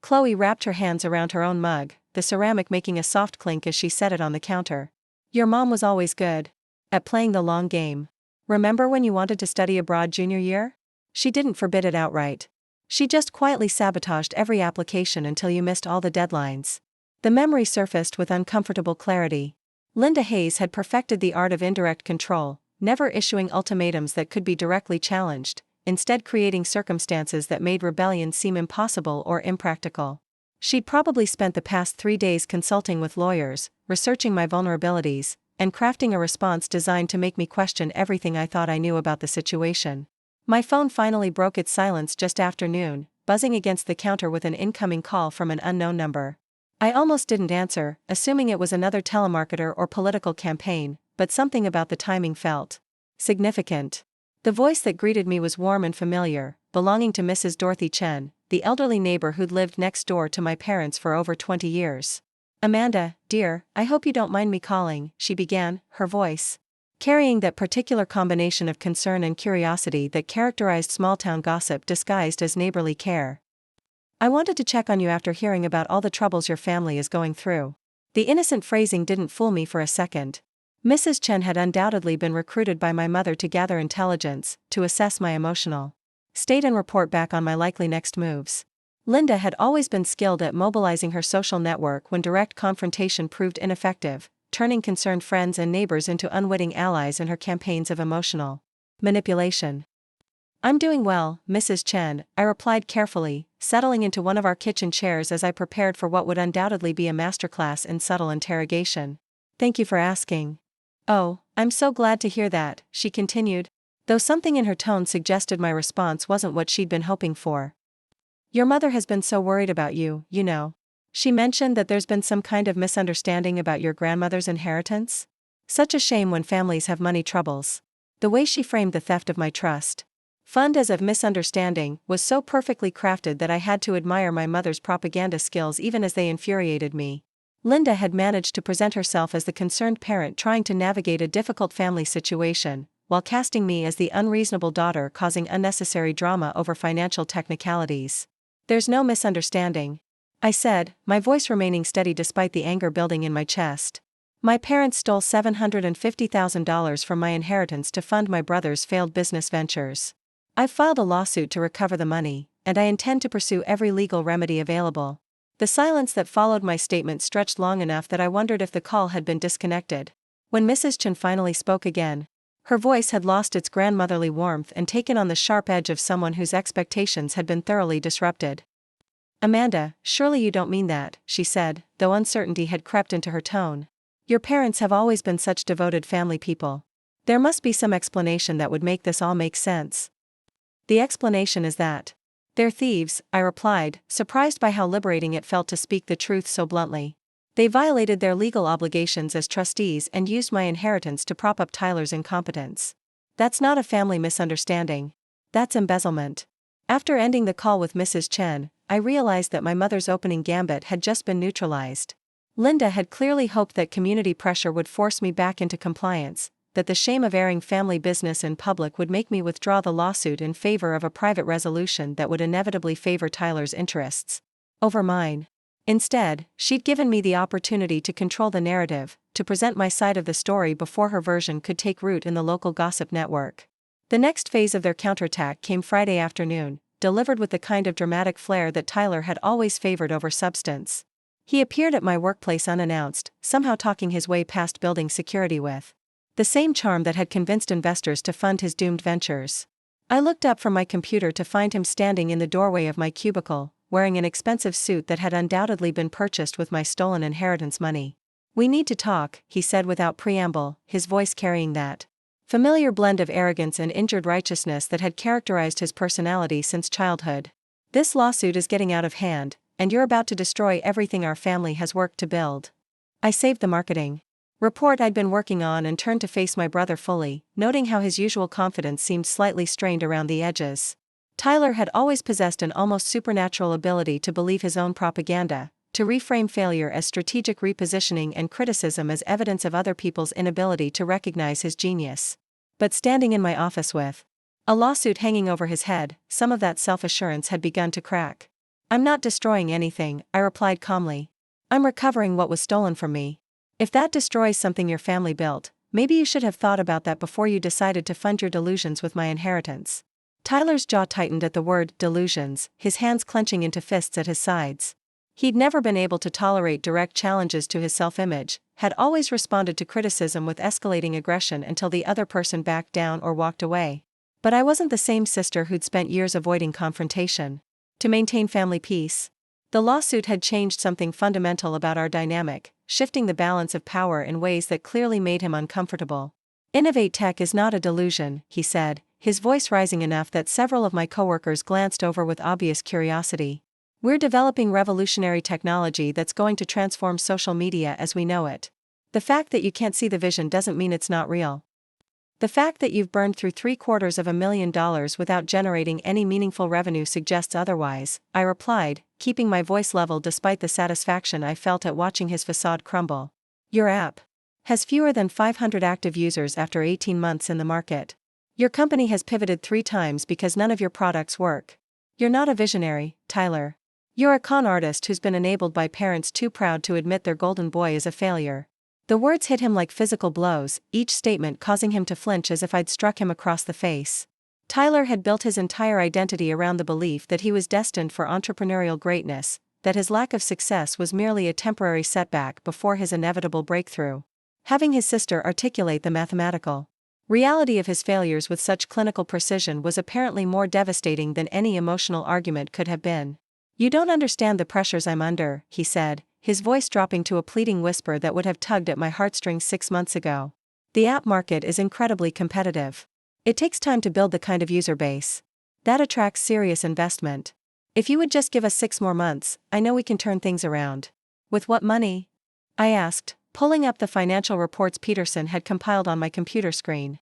S1: Chloe wrapped her hands around her own mug, the ceramic making a soft clink as she set it on the counter. "Your mom was always good at playing the long game. Remember when you wanted to study abroad junior year? She didn't forbid it outright. She just quietly sabotaged every application until you missed all the deadlines." The memory surfaced with uncomfortable clarity. Linda Hayes had perfected the art of indirect control, never issuing ultimatums that could be directly challenged, instead creating circumstances that made rebellion seem impossible or impractical. She'd probably spent the past 3 days consulting with lawyers, researching my vulnerabilities, and crafting a response designed to make me question everything I thought I knew about the situation. My phone finally broke its silence just after noon, buzzing against the counter with an incoming call from an unknown number. I almost didn't answer, assuming it was another telemarketer or political campaign, but something about the timing felt significant. The voice that greeted me was warm and familiar, belonging to Mrs. Dorothy Chen, the elderly neighbor who'd lived next door to my parents for over 20 years. "Amanda, dear, I hope you don't mind me calling," she began, her voice carrying that particular combination of concern and curiosity that characterized small-town gossip disguised as neighborly care. "I wanted to check on you after hearing about all the troubles your family is going through." The innocent phrasing didn't fool me for a second. Mrs. Chen had undoubtedly been recruited by my mother to gather intelligence, to assess my emotional state and report back on my likely next moves. Linda had always been skilled at mobilizing her social network when direct confrontation proved ineffective, turning concerned friends and neighbors into unwitting allies in her campaigns of emotional manipulation. "I'm doing well, Mrs. Chen," I replied carefully, settling into one of our kitchen chairs as I prepared for what would undoubtedly be a masterclass in subtle interrogation. "Thank you for asking." "Oh, I'm so glad to hear that," she continued, though something in her tone suggested my response wasn't what she'd been hoping for. "Your mother has been so worried about you, you know. She mentioned that there's been some kind of misunderstanding about your grandmother's inheritance. Such a shame when families have money troubles." The way she framed the theft of my trust fund as a misunderstanding was so perfectly crafted that I had to admire my mother's propaganda skills even as they infuriated me. Linda had managed to present herself as the concerned parent trying to navigate a difficult family situation, while casting me as the unreasonable daughter causing unnecessary drama over financial technicalities. "There's no misunderstanding," I said, my voice remaining steady despite the anger building in my chest. "My parents stole $750,000 from my inheritance to fund my brother's failed business ventures. I've filed a lawsuit to recover the money, and I intend to pursue every legal remedy available." The silence that followed my statement stretched long enough that I wondered if the call had been disconnected. When Mrs. Chen finally spoke again, her voice had lost its grandmotherly warmth and taken on the sharp edge of someone whose expectations had been thoroughly disrupted. "Amanda, surely you don't mean that," she said, though uncertainty had crept into her tone. "Your parents have always been such devoted family people. There must be some explanation that would make this all make sense." "The explanation is that they're thieves," I replied, surprised by how liberating it felt to speak the truth so bluntly. "They violated their legal obligations as trustees and used my inheritance to prop up Tyler's incompetence. That's not a family misunderstanding. That's embezzlement." After ending the call with Mrs. Chen, I realized that my mother's opening gambit had just been neutralized. Linda had clearly hoped that community pressure would force me back into compliance, that the shame of airing family business in public would make me withdraw the lawsuit in favor of a private resolution that would inevitably favor Tyler's interests over mine. Instead, she'd given me the opportunity to control the narrative, to present my side of the story before her version could take root in the local gossip network. The next phase of their counterattack came Friday afternoon, delivered with the kind of dramatic flair that Tyler had always favored over substance. He appeared at my workplace unannounced, somehow talking his way past building security with the same charm that had convinced investors to fund his doomed ventures. I looked up from my computer to find him standing in the doorway of my cubicle, wearing an expensive suit that had undoubtedly been purchased with my stolen inheritance money. "We need to talk," he said without preamble, his voice carrying that familiar blend of arrogance and injured righteousness that had characterized his personality since childhood. "This lawsuit is getting out of hand, and you're about to destroy everything our family has worked to build." I saved the marketing report I'd been working on and turned to face my brother fully, noting how his usual confidence seemed slightly strained around the edges. Tyler had always possessed an almost supernatural ability to believe his own propaganda, to reframe failure as strategic repositioning and criticism as evidence of other people's inability to recognize his genius. But standing in my office with a lawsuit hanging over his head, some of that self-assurance had begun to crack. "I'm not destroying anything," I replied calmly. "I'm recovering what was stolen from me. If that destroys something your family built, maybe you should have thought about that before you decided to fund your delusions with my inheritance." Tyler's jaw tightened at the word delusions, his hands clenching into fists at his sides. He'd never been able to tolerate direct challenges to his self-image, had always responded to criticism with escalating aggression until the other person backed down or walked away. But I wasn't the same sister who'd spent years avoiding confrontation to maintain family peace. The lawsuit had changed something fundamental about our dynamic, shifting the balance of power in ways that clearly made him uncomfortable. "Innovate tech is not a delusion," he said, his voice rising enough that several of my coworkers glanced over with obvious curiosity. "We're developing revolutionary technology that's going to transform social media as we know it. The fact that you can't see the vision doesn't mean it's not real." The fact that you've burned through $750,000 without generating any meaningful revenue suggests otherwise, I replied, keeping my voice level despite the satisfaction I felt at watching his facade crumble. Your app has fewer than 500 active users after 18 months in the market. Your company has pivoted 3 times because none of your products work. You're not a visionary, Tyler. You're a con artist who's been enabled by parents too proud to admit their golden boy is a failure. The words hit him like physical blows, each statement causing him to flinch as if I'd struck him across the face. Tyler had built his entire identity around the belief that he was destined for entrepreneurial greatness, that his lack of success was merely a temporary setback before his inevitable breakthrough. Having his sister articulate the mathematical reality of his failures with such clinical precision was apparently more devastating than any emotional argument could have been. You don't understand the pressures I'm under, he said, his voice dropping to a pleading whisper that would have tugged at my heartstrings 6 months ago. The app market is incredibly competitive. It takes time to build the kind of user base that attracts serious investment. If you would just give us 6 more months, I know we can turn things around. With what money? I asked, pulling up the financial reports Peterson had compiled on my computer screen.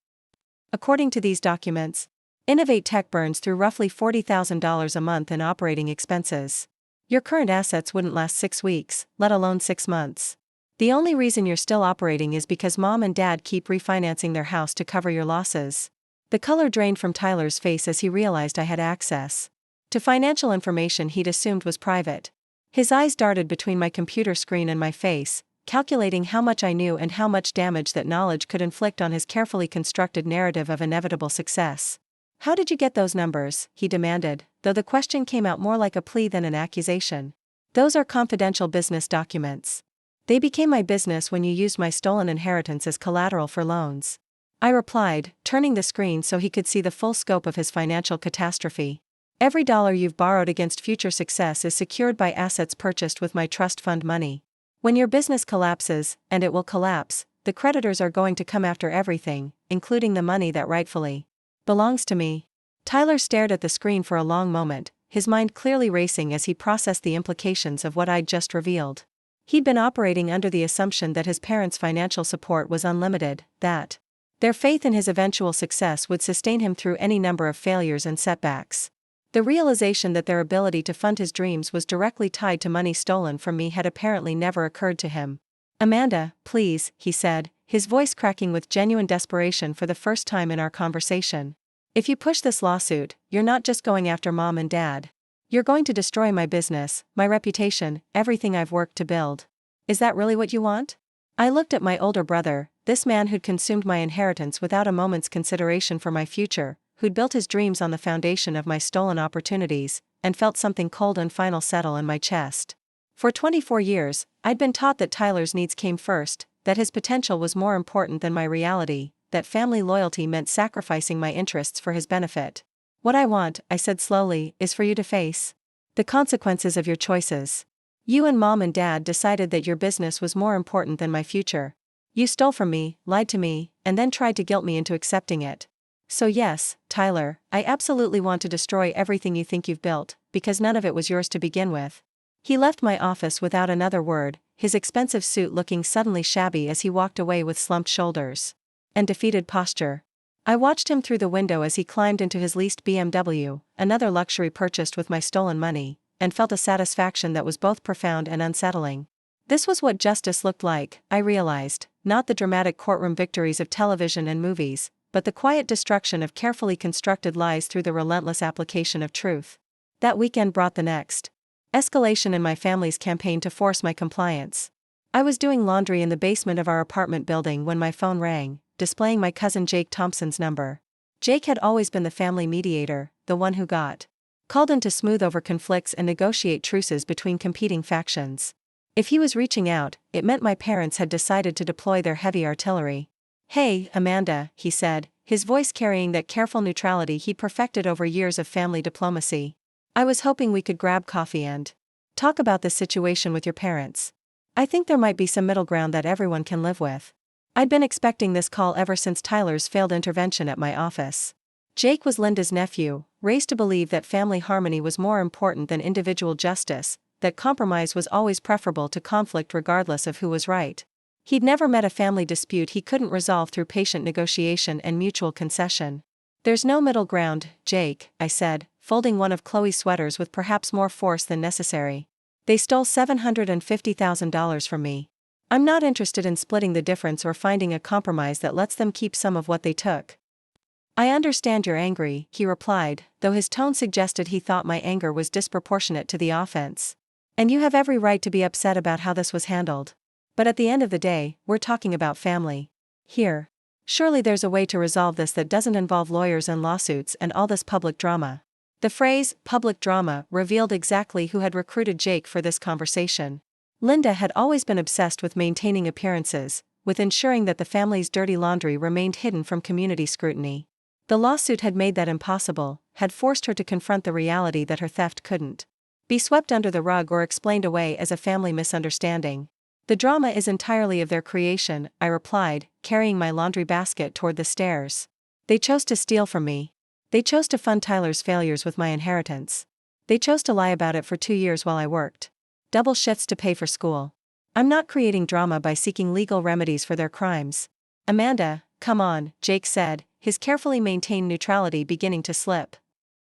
S1: According to these documents, Innovate Tech burns through roughly $40,000 a month in operating expenses. Your current assets wouldn't last 6 weeks, let alone 6 months. The only reason you're still operating is because mom and dad keep refinancing their house to cover your losses. The color drained from Tyler's face as he realized I had access to financial information he'd assumed was private. His eyes darted between my computer screen and my face, calculating how much I knew and how much damage that knowledge could inflict on his carefully constructed narrative of inevitable success. How did you get those numbers? He demanded, though the question came out more like a plea than an accusation. Those are confidential business documents. They became my business when you used my stolen inheritance as collateral for loans. I replied, turning the screen so he could see the full scope of his financial catastrophe. Every dollar you've borrowed against future success is secured by assets purchased with my trust fund money. When your business collapses, and it will collapse, the creditors are going to come after everything, including the money that rightfully belongs to me. Tyler stared at the screen for a long moment, his mind clearly racing as he processed the implications of what I'd just revealed. He'd been operating under the assumption that his parents' financial support was unlimited, that their faith in his eventual success would sustain him through any number of failures and setbacks. The realization that their ability to fund his dreams was directly tied to money stolen from me had apparently never occurred to him. Amanda, please, he said, his voice cracking with genuine desperation for the first time in our conversation. If you push this lawsuit, you're not just going after mom and dad. You're going to destroy my business, my reputation, everything I've worked to build. Is that really what you want? I looked at my older brother, this man who'd consumed my inheritance without a moment's consideration for my future, who'd built his dreams on the foundation of my stolen opportunities, and felt something cold and final settle in my chest. For 24 years, I'd been taught that Tyler's needs came first, that his potential was more important than my reality, that family loyalty meant sacrificing my interests for his benefit. What I want, I said slowly, is for you to face the consequences of your choices. You and mom and dad decided that your business was more important than my future. You stole from me, lied to me, and then tried to guilt me into accepting it. So yes, Tyler, I absolutely want to destroy everything you think you've built, because none of it was yours to begin with. He left my office without another word, his expensive suit looking suddenly shabby as he walked away with slumped shoulders and defeated posture. I watched him through the window as he climbed into his leased BMW, another luxury purchased with my stolen money, and felt a satisfaction that was both profound and unsettling. This was what justice looked like, I realized, not the dramatic courtroom victories of television and movies, but the quiet destruction of carefully constructed lies through the relentless application of truth. That weekend brought the next escalation in my family's campaign to force my compliance. I was doing laundry in the basement of our apartment building when my phone rang, displaying my cousin Jake Thompson's number. Jake had always been the family mediator, the one who got called in to smooth over conflicts and negotiate truces between competing factions. If he was reaching out, it meant my parents had decided to deploy their heavy artillery. Hey, Amanda, he said, his voice carrying that careful neutrality he'd perfected over years of family diplomacy. I was hoping we could grab coffee and talk about this situation with your parents. I think there might be some middle ground that everyone can live with. I'd been expecting this call ever since Tyler's failed intervention at my office. Jake was Linda's nephew, raised to believe that family harmony was more important than individual justice, that compromise was always preferable to conflict regardless of who was right. He'd never met a family dispute he couldn't resolve through patient negotiation and mutual concession. "There's no middle ground, Jake," I said, folding one of Chloe's sweaters with perhaps more force than necessary. "They stole $750,000 from me. I'm not interested in splitting the difference or finding a compromise that lets them keep some of what they took." "I understand you're angry," he replied, though his tone suggested he thought my anger was disproportionate to the offense. "And you have every right to be upset about how this was handled. But at the end of the day, we're talking about family here. Surely there's a way to resolve this that doesn't involve lawyers and lawsuits and all this public drama." The phrase, public drama, revealed exactly who had recruited Jake for this conversation. Linda had always been obsessed with maintaining appearances, with ensuring that the family's dirty laundry remained hidden from community scrutiny. The lawsuit had made that impossible, had forced her to confront the reality that her theft couldn't be swept under the rug or explained away as a family misunderstanding. "The drama is entirely of their creation," I replied, carrying my laundry basket toward the stairs. "They chose to steal from me. They chose to fund Tyler's failures with my inheritance. They chose to lie about it for 2 years while I worked double shifts to pay for school. I'm not creating drama by seeking legal remedies for their crimes." "Amanda, come on," Jake said, his carefully maintained neutrality beginning to slip.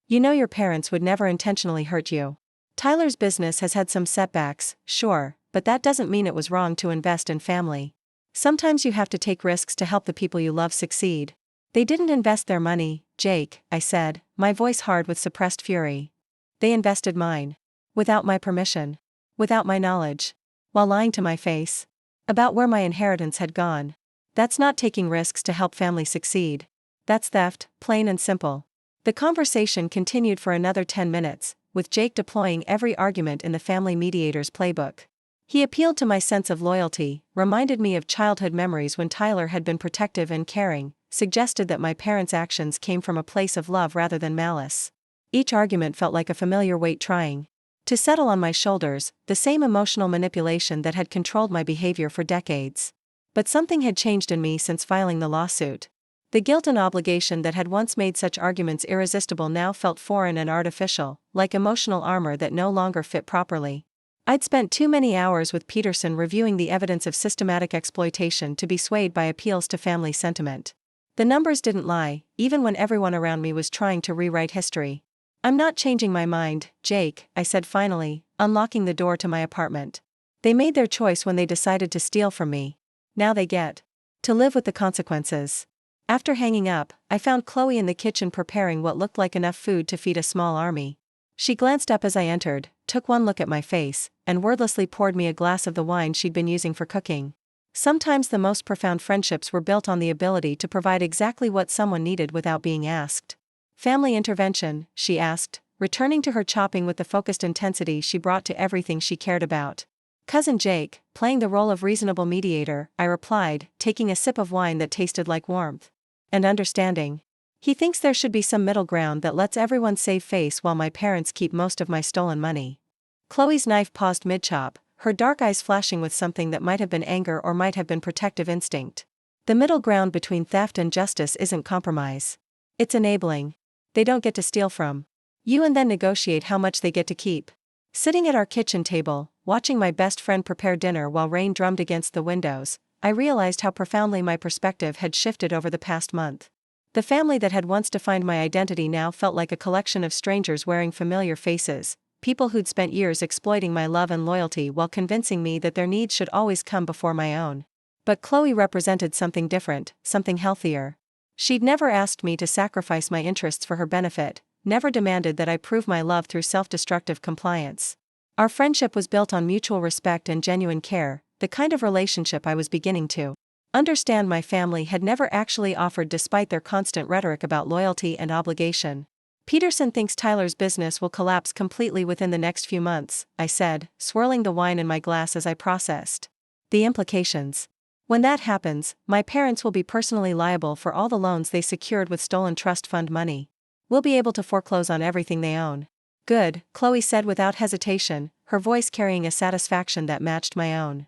S1: "You know your parents would never intentionally hurt you. Tyler's business has had some setbacks, sure, but that doesn't mean it was wrong to invest in family. Sometimes you have to take risks to help the people you love succeed." "They didn't invest their money, Jake," I said, my voice hard with suppressed fury. "They invested mine. Without my permission. Without my knowledge. While lying to my face about where my inheritance had gone. That's not taking risks to help family succeed. That's theft, plain and simple." The conversation continued for another 10 minutes, with Jake deploying every argument in the family mediator's playbook. He appealed to my sense of loyalty, reminded me of childhood memories when Tyler had been protective and caring, suggested that my parents' actions came from a place of love rather than malice. Each argument felt like a familiar weight trying to settle on my shoulders, the same emotional manipulation that had controlled my behavior for decades. But something had changed in me since filing the lawsuit. The guilt and obligation that had once made such arguments irresistible now felt foreign and artificial, like emotional armor that no longer fit properly. I'd spent too many hours with Peterson reviewing the evidence of systematic exploitation to be swayed by appeals to family sentiment. The numbers didn't lie, even when everyone around me was trying to rewrite history. "I'm not changing my mind, Jake," I said finally, unlocking the door to my apartment. "They made their choice when they decided to steal from me. Now they get to live with the consequences." After hanging up, I found Chloe in the kitchen preparing what looked like enough food to feed a small army. She glanced up as I entered, took one look at my face, and wordlessly poured me a glass of the wine she'd been using for cooking. Sometimes the most profound friendships were built on the ability to provide exactly what someone needed without being asked. "Family intervention?" she asked, returning to her chopping with the focused intensity she brought to everything she cared about. "Cousin Jake, playing the role of reasonable mediator," I replied, taking a sip of wine that tasted like warmth and understanding. "He thinks there should be some middle ground that lets everyone save face while my parents keep most of my stolen money." Chloe's knife paused mid-chop, her dark eyes flashing with something that might have been anger or might have been protective instinct. "The middle ground between theft and justice isn't compromise. It's enabling. They don't get to steal from you and then negotiate how much they get to keep." Sitting at our kitchen table, watching my best friend prepare dinner while rain drummed against the windows, I realized how profoundly my perspective had shifted over the past month. The family that had once defined my identity now felt like a collection of strangers wearing familiar faces, people who'd spent years exploiting my love and loyalty while convincing me that their needs should always come before my own. But Chloe represented something different, something healthier. She'd never asked me to sacrifice my interests for her benefit, never demanded that I prove my love through self-destructive compliance. Our friendship was built on mutual respect and genuine care, the kind of relationship I was beginning to understand my family had never actually offered despite their constant rhetoric about loyalty and obligation. "Peterson thinks Tyler's business will collapse completely within the next few months," I said, swirling the wine in my glass as I processed the implications. "When that happens, my parents will be personally liable for all the loans they secured with stolen trust fund money. We'll be able to foreclose on everything they own." "Good," Chloe said without hesitation, her voice carrying a satisfaction that matched my own.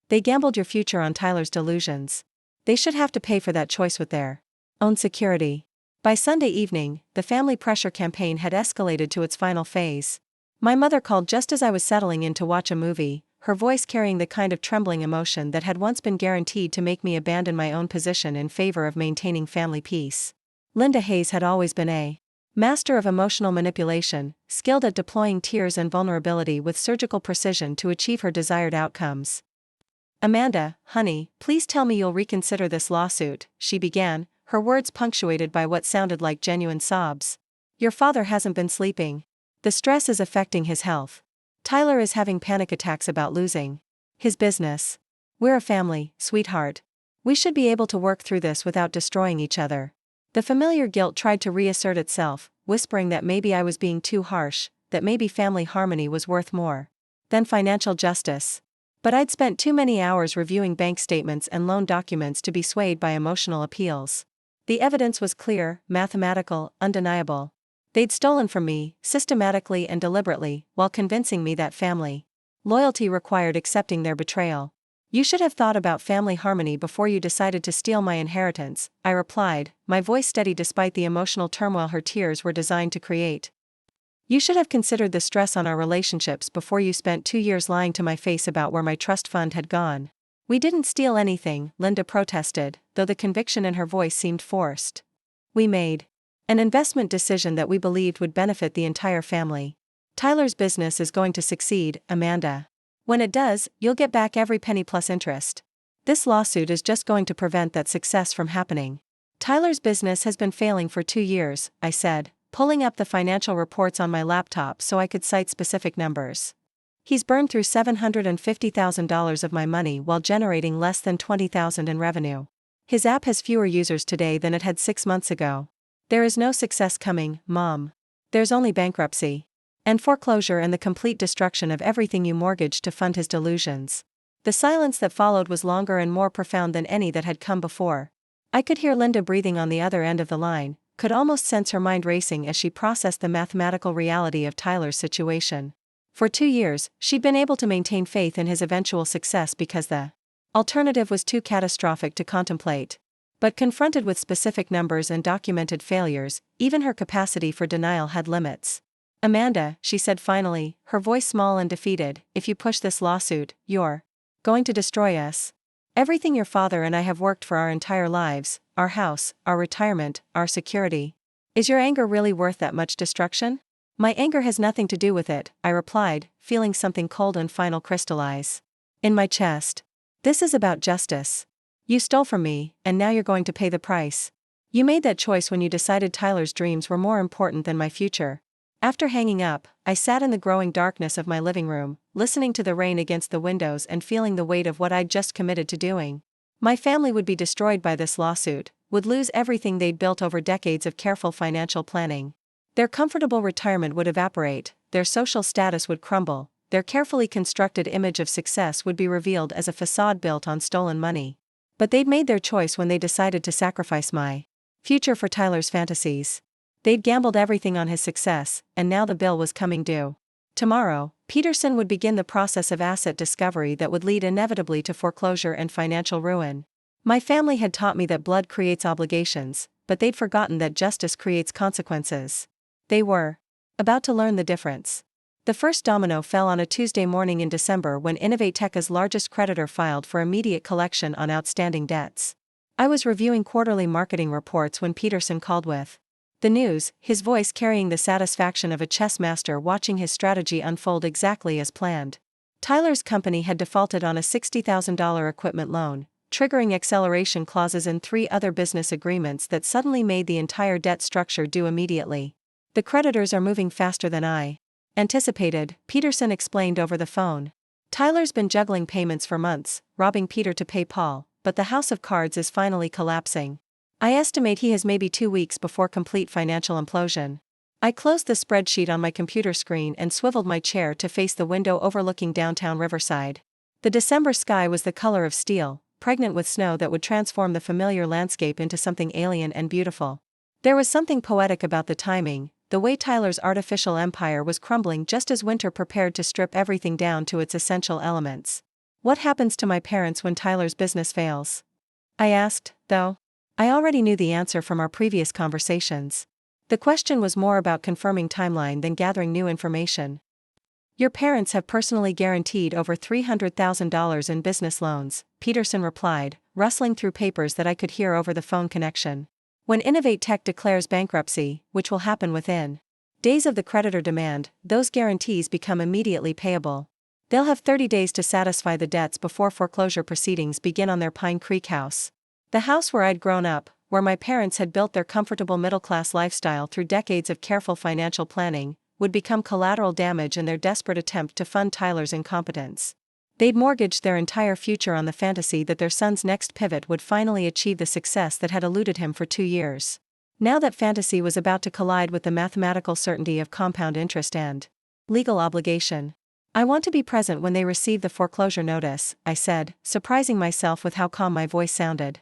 S1: "They gambled your future on Tyler's delusions. They should have to pay for that choice with their own security." By Sunday evening, the family pressure campaign had escalated to its final phase. My mother called just as I was settling in to watch a movie, her voice carrying the kind of trembling emotion that had once been guaranteed to make me abandon my own position in favor of maintaining family peace. Linda Hayes had always been a master of emotional manipulation, skilled at deploying tears and vulnerability with surgical precision to achieve her desired outcomes. "Amanda, honey, please tell me you'll reconsider this lawsuit," she began, her words punctuated by what sounded like genuine sobs. "Your father hasn't been sleeping. The stress is affecting his health. Tyler is having panic attacks about losing his business. We're a family, sweetheart. We should be able to work through this without destroying each other." The familiar guilt tried to reassert itself, whispering that maybe I was being too harsh, that maybe family harmony was worth more than financial justice. But I'd spent too many hours reviewing bank statements and loan documents to be swayed by emotional appeals. The evidence was clear, mathematical, undeniable. They'd stolen from me, systematically and deliberately, while convincing me that family loyalty required accepting their betrayal. "You should have thought about family harmony before you decided to steal my inheritance," I replied, my voice steady despite the emotional turmoil her tears were designed to create. "You should have considered the stress on our relationships before you spent 2 years lying to my face about where my trust fund had gone." "We didn't steal anything," Linda protested, though the conviction in her voice seemed forced. "We made an investment decision that we believed would benefit the entire family. Tyler's business is going to succeed, Amanda. When it does, you'll get back every penny plus interest. This lawsuit is just going to prevent that success from happening." "Tyler's business has been failing for 2 years," I said, pulling up the financial reports on my laptop so I could cite specific numbers. "He's burned through $750,000 of my money while generating less than $20,000 in revenue. His app has fewer users today than it had 6 months ago. There is no success coming, Mom. There's only bankruptcy and foreclosure and the complete destruction of everything you mortgaged to fund his delusions." The silence that followed was longer and more profound than any that had come before. I could hear Linda breathing on the other end of the line, could almost sense her mind racing as she processed the mathematical reality of Tyler's situation. For 2 years, she'd been able to maintain faith in his eventual success because the alternative was too catastrophic to contemplate. But confronted with specific numbers and documented failures, even her capacity for denial had limits. "Amanda," she said finally, her voice small and defeated, "if you push this lawsuit, you're going to destroy us. Everything your father and I have worked for our entire lives, our house, our retirement, our security. Is your anger really worth that much destruction?" "My anger has nothing to do with it," I replied, feeling something cold and final crystallize in my chest. "This is about justice. You stole from me, and now you're going to pay the price. You made that choice when you decided Tyler's dreams were more important than my future." After hanging up, I sat in the growing darkness of my living room, listening to the rain against the windows and feeling the weight of what I'd just committed to doing. My family would be destroyed by this lawsuit, would lose everything they'd built over decades of careful financial planning. Their comfortable retirement would evaporate, their social status would crumble, their carefully constructed image of success would be revealed as a facade built on stolen money. But they'd made their choice when they decided to sacrifice my future for Tyler's fantasies. They'd gambled everything on his success, and now the bill was coming due. Tomorrow, Peterson would begin the process of asset discovery that would lead inevitably to foreclosure and financial ruin. My family had taught me that blood creates obligations, but they'd forgotten that justice creates consequences. They were about to learn the difference. The first domino fell on a Tuesday morning in December when Innovateca's largest creditor filed for immediate collection on outstanding debts. I was reviewing quarterly marketing reports when Peterson called with the news, his voice carrying the satisfaction of a chess master watching his strategy unfold exactly as planned. Tyler's company had defaulted on a $60,000 equipment loan, triggering acceleration clauses in 3 other business agreements that suddenly made the entire debt structure due immediately. "The creditors are moving faster than I anticipated," Peterson explained over the phone. "Tyler's been juggling payments for months, robbing Peter to pay Paul, but the house of cards is finally collapsing. I estimate he has maybe 2 weeks before complete financial implosion." I closed the spreadsheet on my computer screen and swiveled my chair to face the window overlooking downtown Riverside. The December sky was the color of steel, pregnant with snow that would transform the familiar landscape into something alien and beautiful. There was something poetic about the timing, the way Tyler's artificial empire was crumbling just as winter prepared to strip everything down to its essential elements. "What happens to my parents when Tyler's business fails?" I asked, though I already knew the answer from our previous conversations. The question was more about confirming timeline than gathering new information. Your parents have personally guaranteed over $300,000 in business loans, Peterson replied, rustling through papers that I could hear over the phone connection. When Innovate Tech declares bankruptcy, which will happen within days of the creditor demand, those guarantees become immediately payable. They'll have 30 days to satisfy the debts before foreclosure proceedings begin on their Pine Creek house. The house where I'd grown up, where my parents had built their comfortable middle-class lifestyle through decades of careful financial planning, would become collateral damage in their desperate attempt to fund Tyler's incompetence. They'd mortgaged their entire future on the fantasy that their son's next pivot would finally achieve the success that had eluded him for 2 years. Now that fantasy was about to collide with the mathematical certainty of compound interest and legal obligation. I want to be present when they receive the foreclosure notice, I said, surprising myself with how calm my voice sounded.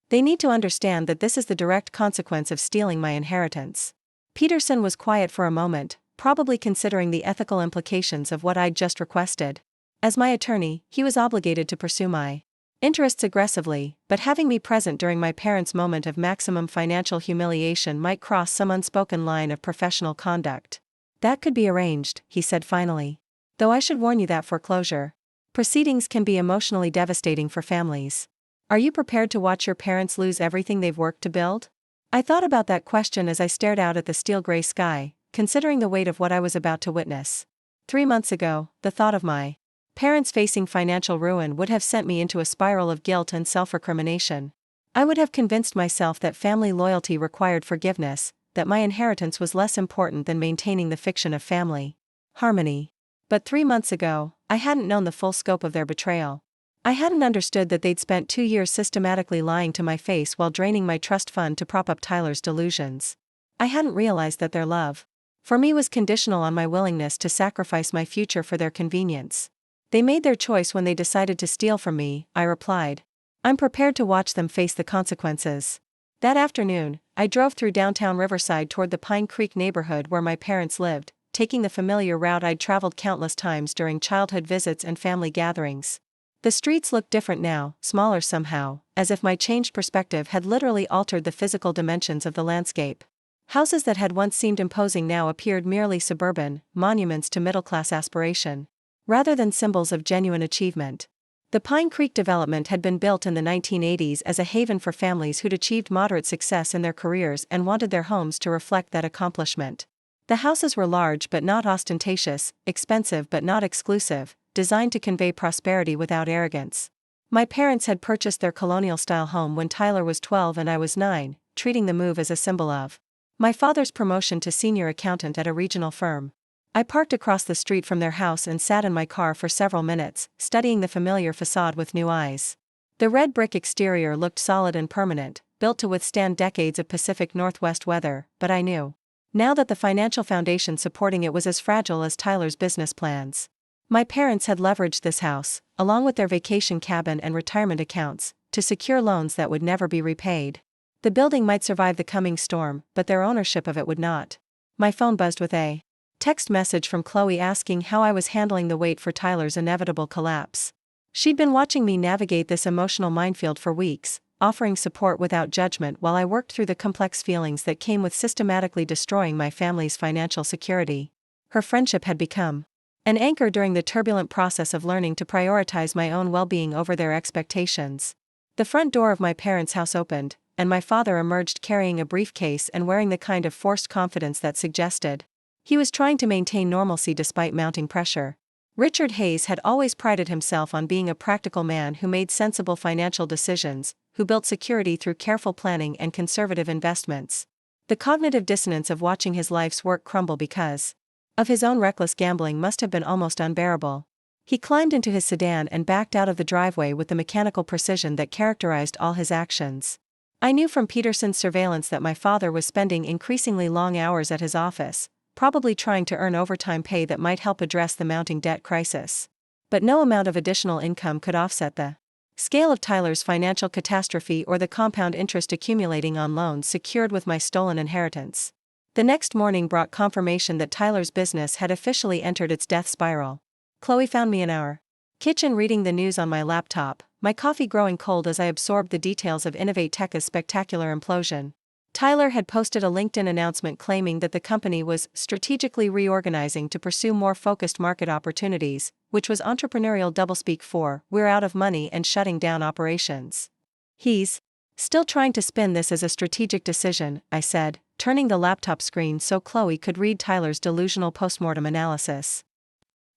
S1: They need to understand that this is the direct consequence of stealing my inheritance. Peterson was quiet for a moment, probably considering the ethical implications of what I'd just requested. As my attorney, he was obligated to pursue my interests aggressively, but having me present during my parents' moment of maximum financial humiliation might cross some unspoken line of professional conduct. That could be arranged, he said finally. Though I should warn you that foreclosure proceedings can be emotionally devastating for families. Are you prepared to watch your parents lose everything they've worked to build? I thought about that question as I stared out at the steel-gray sky, considering the weight of what I was about to witness. 3 months ago, the thought of my parents facing financial ruin would have sent me into a spiral of guilt and self-recrimination. I would have convinced myself that family loyalty required forgiveness, that my inheritance was less important than maintaining the fiction of family harmony. But 3 months ago, I hadn't known the full scope of their betrayal. I hadn't understood that they'd spent 2 years systematically lying to my face while draining my trust fund to prop up Tyler's delusions. I hadn't realized that their love for me was conditional on my willingness to sacrifice my future for their convenience. They made their choice when they decided to steal from me, I replied. I'm prepared to watch them face the consequences. That afternoon, I drove through downtown Riverside toward the Pine Creek neighborhood where my parents lived, taking the familiar route I'd traveled countless times during childhood visits and family gatherings. The streets looked different now, smaller somehow, as if my changed perspective had literally altered the physical dimensions of the landscape. Houses that had once seemed imposing now appeared merely suburban, monuments to middle-class aspiration, rather than symbols of genuine achievement. The Pine Creek development had been built in the 1980s as a haven for families who'd achieved moderate success in their careers and wanted their homes to reflect that accomplishment. The houses were large but not ostentatious, expensive but not exclusive, designed to convey prosperity without arrogance. My parents had purchased their colonial-style home when Tyler was 12 and I was 9, treating the move as a symbol of my father's promotion to senior accountant at a regional firm. I parked across the street from their house and sat in my car for several minutes, studying the familiar facade with new eyes. The red brick exterior looked solid and permanent, built to withstand decades of Pacific Northwest weather, but I knew now that the financial foundation supporting it was as fragile as Tyler's business plans. My parents had leveraged this house, along with their vacation cabin and retirement accounts, to secure loans that would never be repaid. The building might survive the coming storm, but their ownership of it would not. My phone buzzed with a text message from Chloe asking how I was handling the wait for Tyler's inevitable collapse. She'd been watching me navigate this emotional minefield for weeks, offering support without judgment while I worked through the complex feelings that came with systematically destroying my family's financial security. Her friendship had become an anchor during the turbulent process of learning to prioritize my own well-being over their expectations. The front door of my parents' house opened, and my father emerged carrying a briefcase and wearing the kind of forced confidence that suggested he was trying to maintain normalcy despite mounting pressure. Richard Hayes had always prided himself on being a practical man who made sensible financial decisions, who built security through careful planning and conservative investments. The cognitive dissonance of watching his life's work crumble because of his own reckless gambling must have been almost unbearable. He climbed into his sedan and backed out of the driveway with the mechanical precision that characterized all his actions. I knew from Peterson's surveillance that my father was spending increasingly long hours at his office, probably trying to earn overtime pay that might help address the mounting debt crisis. But no amount of additional income could offset the scale of Tyler's financial catastrophe or the compound interest accumulating on loans secured with my stolen inheritance. The next morning brought confirmation that Tyler's business had officially entered its death spiral. Chloe found me in our kitchen reading the news on my laptop, my coffee growing cold as I absorbed the details of Innovate Tech's spectacular implosion. Tyler had posted a LinkedIn announcement claiming that the company was strategically reorganizing to pursue more focused market opportunities, which was entrepreneurial doublespeak for "we're out of money and shutting down operations." He's still trying to spin this as a strategic decision, I said, turning the laptop screen so Chloe could read Tyler's delusional postmortem analysis.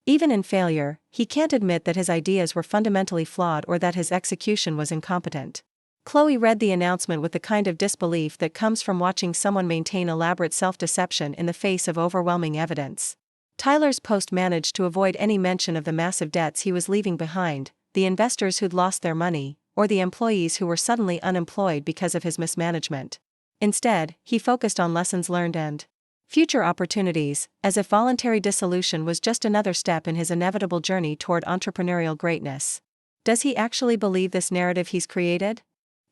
S1: Even in failure, he can't admit that his ideas were fundamentally flawed or that his execution was incompetent. Chloe read the announcement with the kind of disbelief that comes from watching someone maintain elaborate self-deception in the face of overwhelming evidence. Tyler's post managed to avoid any mention of the massive debts he was leaving behind, the investors who'd lost their money, or the employees who were suddenly unemployed because of his mismanagement. Instead, he focused on lessons learned and future opportunities, as if voluntary dissolution was just another step in his inevitable journey toward entrepreneurial greatness. Does he actually believe this narrative he's created?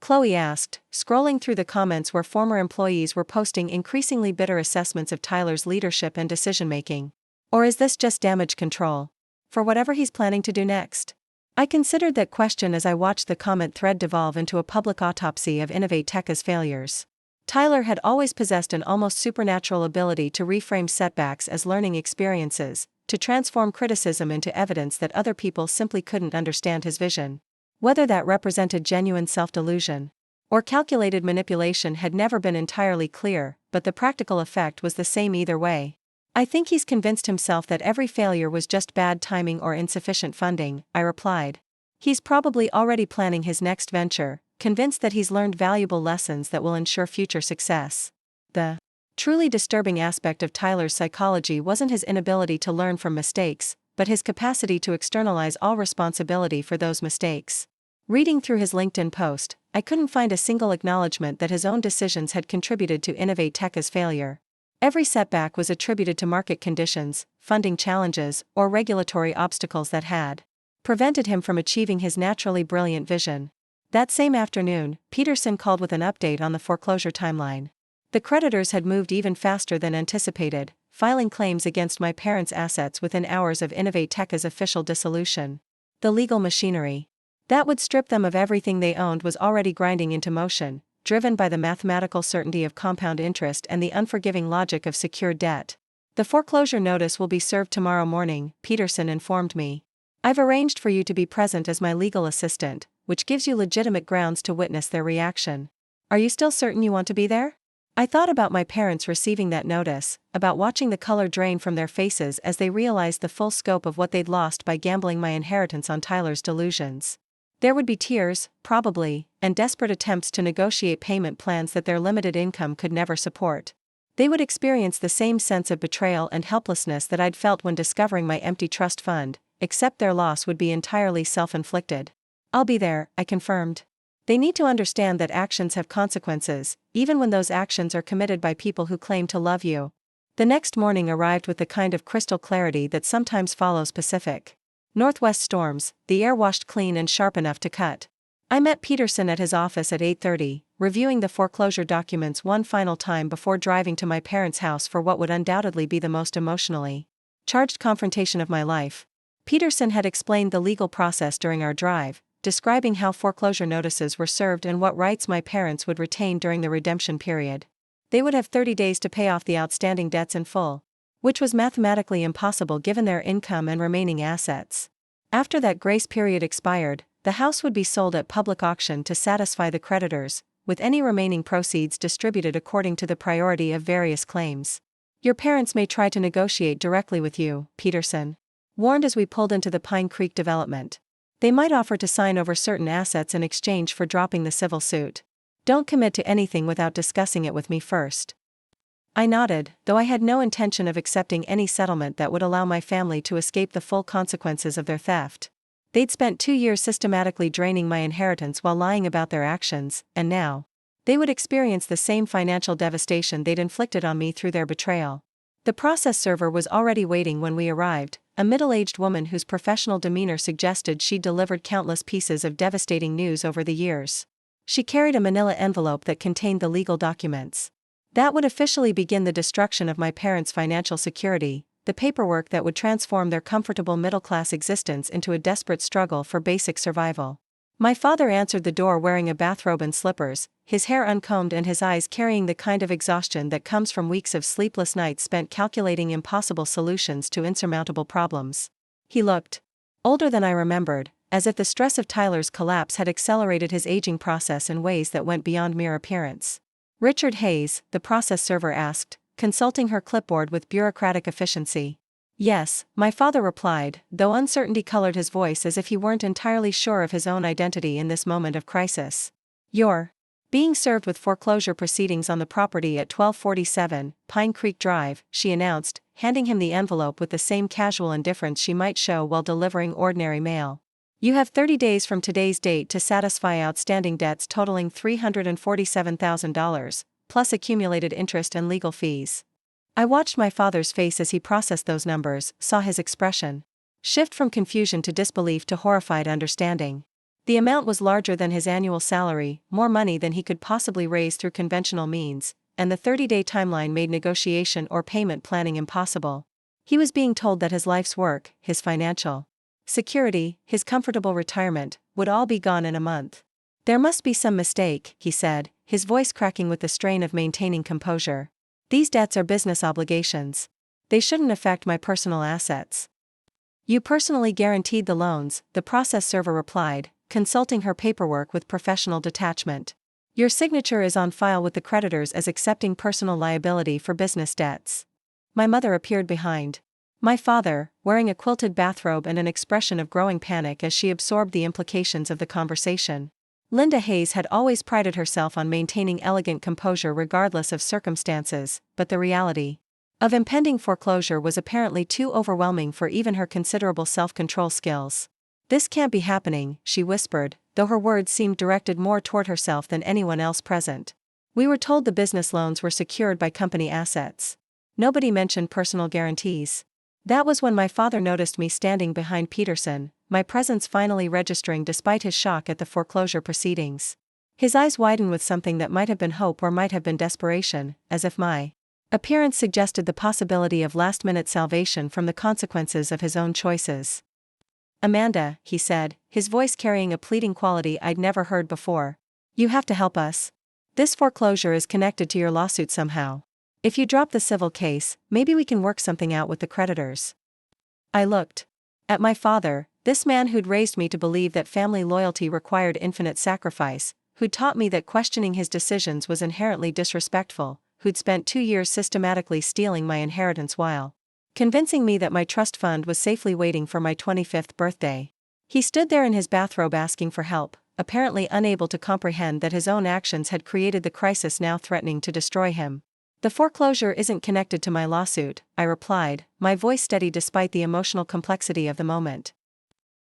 S1: Chloe asked, scrolling through the comments where former employees were posting increasingly bitter assessments of Tyler's leadership and decision-making. Or is this just damage control for whatever he's planning to do next? I considered that question as I watched the comment thread devolve into a public autopsy of Innovate Tech's failures. Tyler had always possessed an almost supernatural ability to reframe setbacks as learning experiences, to transform criticism into evidence that other people simply couldn't understand his vision. Whether that represented genuine self-delusion or calculated manipulation had never been entirely clear, but the practical effect was the same either way. I think he's convinced himself that every failure was just bad timing or insufficient funding, I replied. He's probably already planning his next venture, convinced that he's learned valuable lessons that will ensure future success. The truly disturbing aspect of Tyler's psychology wasn't his inability to learn from mistakes, but his capacity to externalize all responsibility for those mistakes. Reading through his LinkedIn post, I couldn't find a single acknowledgement that his own decisions had contributed to Innovate Tech's failure. Every setback was attributed to market conditions, funding challenges, or regulatory obstacles that had prevented him from achieving his naturally brilliant vision. That same afternoon, Peterson called with an update on the foreclosure timeline. The creditors had moved even faster than anticipated, filing claims against my parents' assets within hours of Innovate Tech's official dissolution. The legal machinery that would strip them of everything they owned was already grinding into motion, driven by the mathematical certainty of compound interest and the unforgiving logic of secured debt. The foreclosure notice will be served tomorrow morning, Peterson informed me. I've arranged for you to be present as my legal assistant, which gives you legitimate grounds to witness their reaction. Are you still certain you want to be there? I thought about my parents receiving that notice, about watching the color drain from their faces as they realized the full scope of what they'd lost by gambling my inheritance on Tyler's delusions. There would be tears, probably, and desperate attempts to negotiate payment plans that their limited income could never support. They would experience the same sense of betrayal and helplessness that I'd felt when discovering my empty trust fund, except their loss would be entirely self-inflicted. I'll be there, I confirmed. They need to understand that actions have consequences, even when those actions are committed by people who claim to love you. The next morning arrived with the kind of crystal clarity that sometimes follows Pacific Northwest storms, the air washed clean and sharp enough to cut. I met Peterson at his office at 8:30, reviewing the foreclosure documents one final time before driving to my parents' house for what would undoubtedly be the most emotionally charged confrontation of my life. Peterson had explained the legal process during our drive, describing how foreclosure notices were served and what rights my parents would retain during the redemption period. They would have 30 days to pay off the outstanding debts in full, which was mathematically impossible given their income and remaining assets. After that grace period expired, the house would be sold at public auction to satisfy the creditors, with any remaining proceeds distributed according to the priority of various claims. Your parents may try to negotiate directly with you, Peterson warned as we pulled into the Pine Creek development. They might offer to sign over certain assets in exchange for dropping the civil suit. Don't commit to anything without discussing it with me first. I nodded, though I had no intention of accepting any settlement that would allow my family to escape the full consequences of their theft. They'd spent 2 years systematically draining my inheritance while lying about their actions, and now they would experience the same financial devastation they'd inflicted on me through their betrayal. The process server was already waiting when we arrived, a middle-aged woman whose professional demeanor suggested she'd delivered countless pieces of devastating news over the years. She carried a manila envelope that contained the legal documents that would officially begin the destruction of my parents' financial security, the paperwork that would transform their comfortable middle-class existence into a desperate struggle for basic survival. My father answered the door wearing a bathrobe and slippers, his hair uncombed and his eyes carrying the kind of exhaustion that comes from weeks of sleepless nights spent calculating impossible solutions to insurmountable problems. He looked older than I remembered, as if the stress of Tyler's collapse had accelerated his aging process in ways that went beyond mere appearance. Richard Hayes, the process server asked, consulting her clipboard with bureaucratic efficiency. Yes, my father replied, though uncertainty colored his voice as if he weren't entirely sure of his own identity in this moment of crisis. You're being served with foreclosure proceedings on the property at 1247 Pine Creek Drive, she announced, handing him the envelope with the same casual indifference she might show while delivering ordinary mail. You have 30 days from today's date to satisfy outstanding debts totaling $347,000, plus accumulated interest and legal fees. I watched my father's face as he processed those numbers, saw his expression shift from confusion to disbelief to horrified understanding. The amount was larger than his annual salary, more money than he could possibly raise through conventional means, and the 30-day timeline made negotiation or payment planning impossible. He was being told that his life's work, his financial security, his comfortable retirement, would all be gone in a month. There must be some mistake, he said, his voice cracking with the strain of maintaining composure. These debts are business obligations. They shouldn't affect my personal assets. You personally guaranteed the loans, the process server replied, consulting her paperwork with professional detachment. Your signature is on file with the creditors as accepting personal liability for business debts. My mother appeared behind my father, wearing a quilted bathrobe and an expression of growing panic as she absorbed the implications of the conversation. Linda Hayes had always prided herself on maintaining elegant composure regardless of circumstances, but the reality of impending foreclosure was apparently too overwhelming for even her considerable self-control skills. This can't be happening, she whispered, though her words seemed directed more toward herself than anyone else present. We were told the business loans were secured by company assets. Nobody mentioned personal guarantees. That was when my father noticed me standing behind Peterson, my presence finally registering despite his shock at the foreclosure proceedings. His eyes widened with something that might have been hope or might have been desperation, as if my appearance suggested the possibility of last-minute salvation from the consequences of his own choices. Amanda, he said, his voice carrying a pleading quality I'd never heard before. You have to help us. This foreclosure is connected to your lawsuit somehow. If you drop the civil case, maybe we can work something out with the creditors. I looked at my father, this man who'd raised me to believe that family loyalty required infinite sacrifice, who'd taught me that questioning his decisions was inherently disrespectful, who'd spent 2 years systematically stealing my inheritance while convincing me that my trust fund was safely waiting for my 25th birthday. He stood there in his bathrobe asking for help, apparently unable to comprehend that his own actions had created the crisis now threatening to destroy him. The foreclosure isn't connected to my lawsuit, I replied, my voice steady despite the emotional complexity of the moment.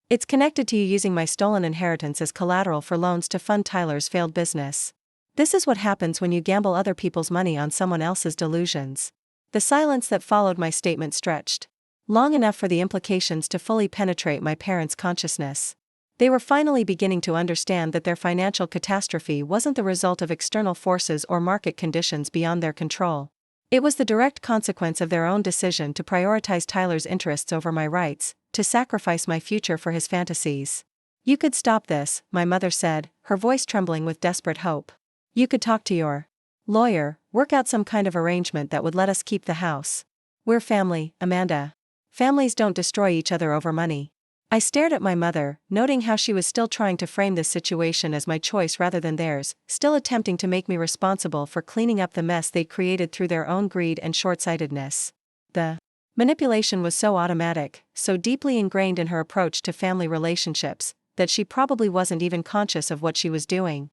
S1: It's connected to you using my stolen inheritance as collateral for loans to fund Tyler's failed business. This is what happens when you gamble other people's money on someone else's delusions. The silence that followed my statement stretched long enough for the implications to fully penetrate my parents' consciousness. They were finally beginning to understand that their financial catastrophe wasn't the result of external forces or market conditions beyond their control. It was the direct consequence of their own decision to prioritize Tyler's interests over my rights, to sacrifice my future for his fantasies. You could stop this, my mother said, her voice trembling with desperate hope. You could talk to your lawyer, work out some kind of arrangement that would let us keep the house. We're family, Amanda. Families don't destroy each other over money. I stared at my mother, noting how she was still trying to frame this situation as my choice rather than theirs, still attempting to make me responsible for cleaning up the mess they'd created through their own greed and short-sightedness. The manipulation was so automatic, so deeply ingrained in her approach to family relationships, that she probably wasn't even conscious of what she was doing.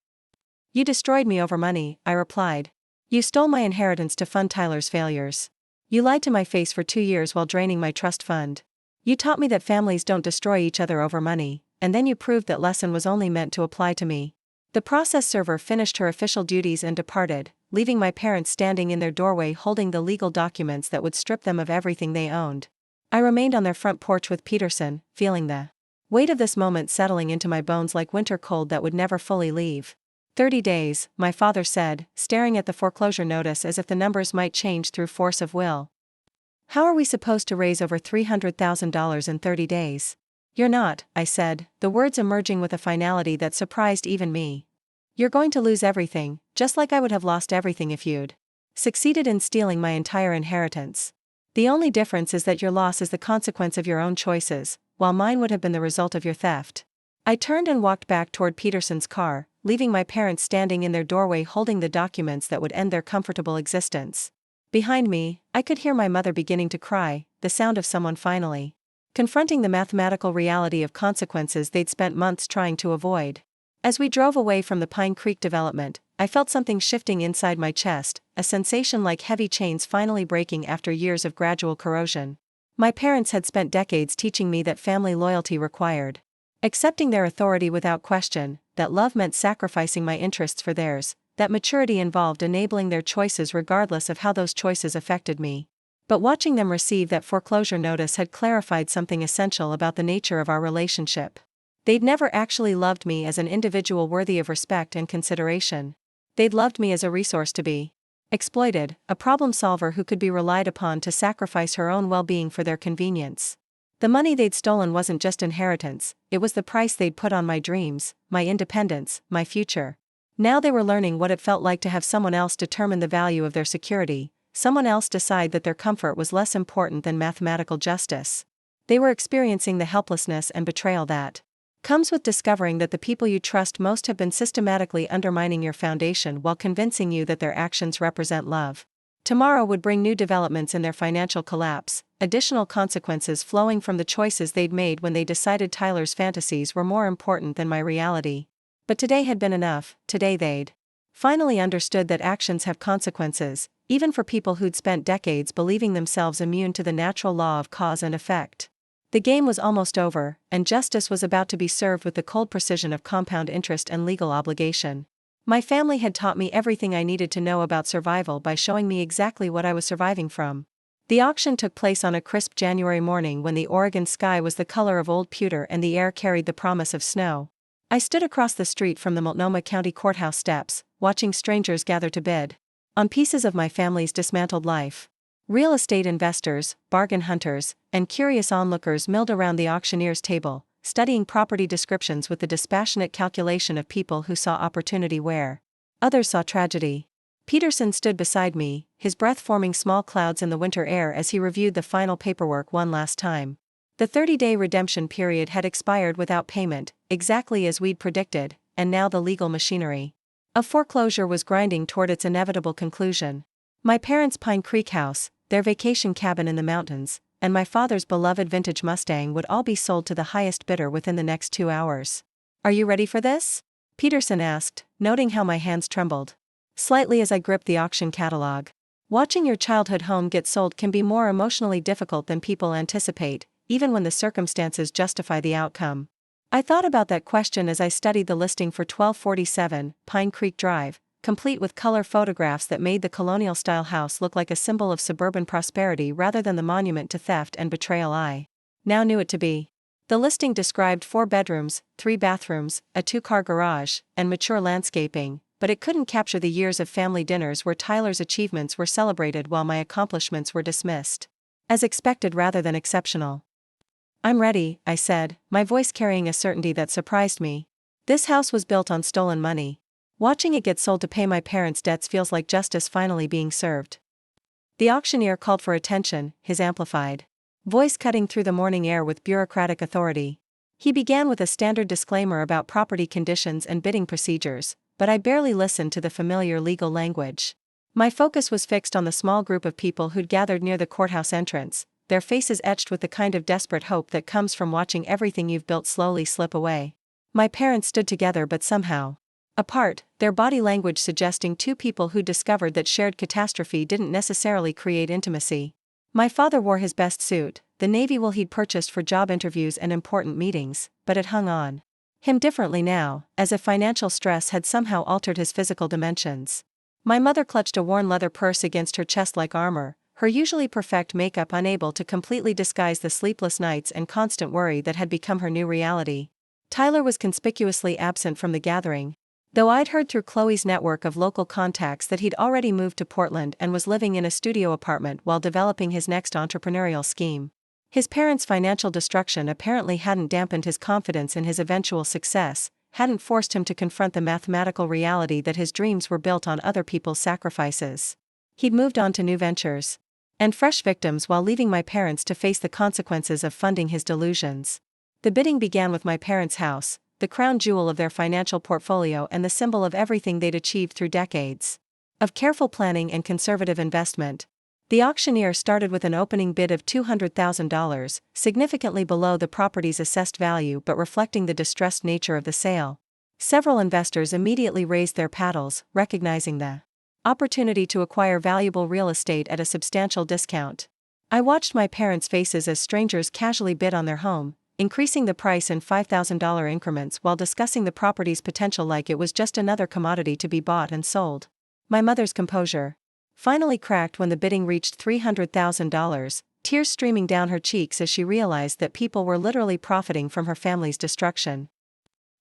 S1: You destroyed me over money, I replied. You stole my inheritance to fund Tyler's failures. You lied to my face for 2 years while draining my trust fund. You taught me that families don't destroy each other over money, and then you proved that lesson was only meant to apply to me. The process server finished her official duties and departed, leaving my parents standing in their doorway holding the legal documents that would strip them of everything they owned. I remained on their front porch with Peterson, feeling the weight of this moment settling into my bones like winter cold that would never fully leave. 30 days, my father said, staring at the foreclosure notice as if the numbers might change through force of will. How are we supposed to raise over $300,000 in 30 days? "You're not," I said, the words emerging with a finality that surprised even me. "You're going to lose everything, just like I would have lost everything if you'd succeeded in stealing my entire inheritance. The only difference is that your loss is the consequence of your own choices, while mine would have been the result of your theft." I turned and walked back toward Peterson's car, leaving my parents standing in their doorway holding the documents that would end their comfortable existence. Behind me, I could hear my mother beginning to cry, the sound of someone finally confronting the mathematical reality of consequences they'd spent months trying to avoid. As we drove away from the Pine Creek development, I felt something shifting inside my chest, a sensation like heavy chains finally breaking after years of gradual corrosion. My parents had spent decades teaching me that family loyalty required accepting their authority without question, that love meant sacrificing my interests for theirs, that maturity involved enabling their choices regardless of how those choices affected me. But watching them receive that foreclosure notice had clarified something essential about the nature of our relationship. They'd never actually loved me as an individual worthy of respect and consideration. They'd loved me as a resource to be exploited, a problem solver who could be relied upon to sacrifice her own well-being for their convenience. The money they'd stolen wasn't just inheritance, it was the price they'd put on my dreams, my independence, my future. Now they were learning what it felt like to have someone else determine the value of their security, someone else decide that their comfort was less important than mathematical justice. They were experiencing the helplessness and betrayal that comes with discovering that the people you trust most have been systematically undermining your foundation while convincing you that their actions represent love. Tomorrow would bring new developments in their financial collapse, additional consequences flowing from the choices they'd made when they decided Tyler's fantasies were more important than my reality. But today had been enough. Today they'd finally understood that actions have consequences, even for people who'd spent decades believing themselves immune to the natural law of cause and effect. The game was almost over, and justice was about to be served with the cold precision of compound interest and legal obligation. My family had taught me everything I needed to know about survival by showing me exactly what I was surviving from. The auction took place on a crisp January morning when the Oregon sky was the color of old pewter and the air carried the promise of snow. I stood across the street from the Multnomah County Courthouse steps, watching strangers gather to bid on pieces of my family's dismantled life. Real estate investors, bargain hunters, and curious onlookers milled around the auctioneer's table, studying property descriptions with the dispassionate calculation of people who saw opportunity where others saw tragedy. Peterson stood beside me, his breath forming small clouds in the winter air as he reviewed the final paperwork one last time. The 30-day redemption period had expired without payment, exactly as we'd predicted, and now the legal machinery of foreclosure was grinding toward its inevitable conclusion. My parents' Pine Creek house, their vacation cabin in the mountains, and my father's beloved vintage Mustang would all be sold to the highest bidder within the next 2 hours. "Are you ready for this?" Peterson asked, noting how my hands trembled slightly as I gripped the auction catalog. Watching your childhood home get sold can be more emotionally difficult than people anticipate, even when the circumstances justify the outcome. I thought about that question as I studied the listing for 1247 Pine Creek Drive, complete with color photographs that made the colonial-style house look like a symbol of suburban prosperity rather than the monument to theft and betrayal I now knew it to be. The listing described 4 bedrooms, 3 bathrooms, a 2-car garage, and mature landscaping, but it couldn't capture the years of family dinners where Tyler's achievements were celebrated while my accomplishments were dismissed as expected rather than exceptional. "I'm ready," I said, my voice carrying a certainty that surprised me. "This house was built on stolen money. Watching it get sold to pay my parents' debts feels like justice finally being served." The auctioneer called for attention, his amplified voice cutting through the morning air with bureaucratic authority. He began with a standard disclaimer about property conditions and bidding procedures, but I barely listened to the familiar legal language. My focus was fixed on the small group of people who'd gathered near the courthouse entrance, their faces etched with the kind of desperate hope that comes from watching everything you've built slowly slip away. My parents stood together but somehow apart, their body language suggesting two people who discovered that shared catastrophe didn't necessarily create intimacy. My father wore his best suit, the navy wool he'd purchased for job interviews and important meetings, but it hung on him differently now, as if financial stress had somehow altered his physical dimensions. My mother clutched a worn leather purse against her chest like armor, her usually perfect makeup unable to completely disguise the sleepless nights and constant worry that had become her new reality. Tyler was conspicuously absent from the gathering, though I'd heard through Chloe's network of local contacts that he'd already moved to Portland and was living in a studio apartment while developing his next entrepreneurial scheme. His parents' financial destruction apparently hadn't dampened his confidence in his eventual success, hadn't forced him to confront the mathematical reality that his dreams were built on other people's sacrifices. He'd moved on to new ventures and fresh victims while leaving my parents to face the consequences of funding his delusions. The bidding began with my parents' house, the crown jewel of their financial portfolio and the symbol of everything they'd achieved through decades of careful planning and conservative investment. The auctioneer started with an opening bid of $200,000, significantly below the property's assessed value but reflecting the distressed nature of the sale. Several investors immediately raised their paddles, recognizing the opportunity to acquire valuable real estate at a substantial discount. I watched my parents' faces as strangers casually bid on their home, increasing the price in $5,000 increments while discussing the property's potential like it was just another commodity to be bought and sold. My mother's composure finally cracked when the bidding reached $300,000, tears streaming down her cheeks as she realized that people were literally profiting from her family's destruction.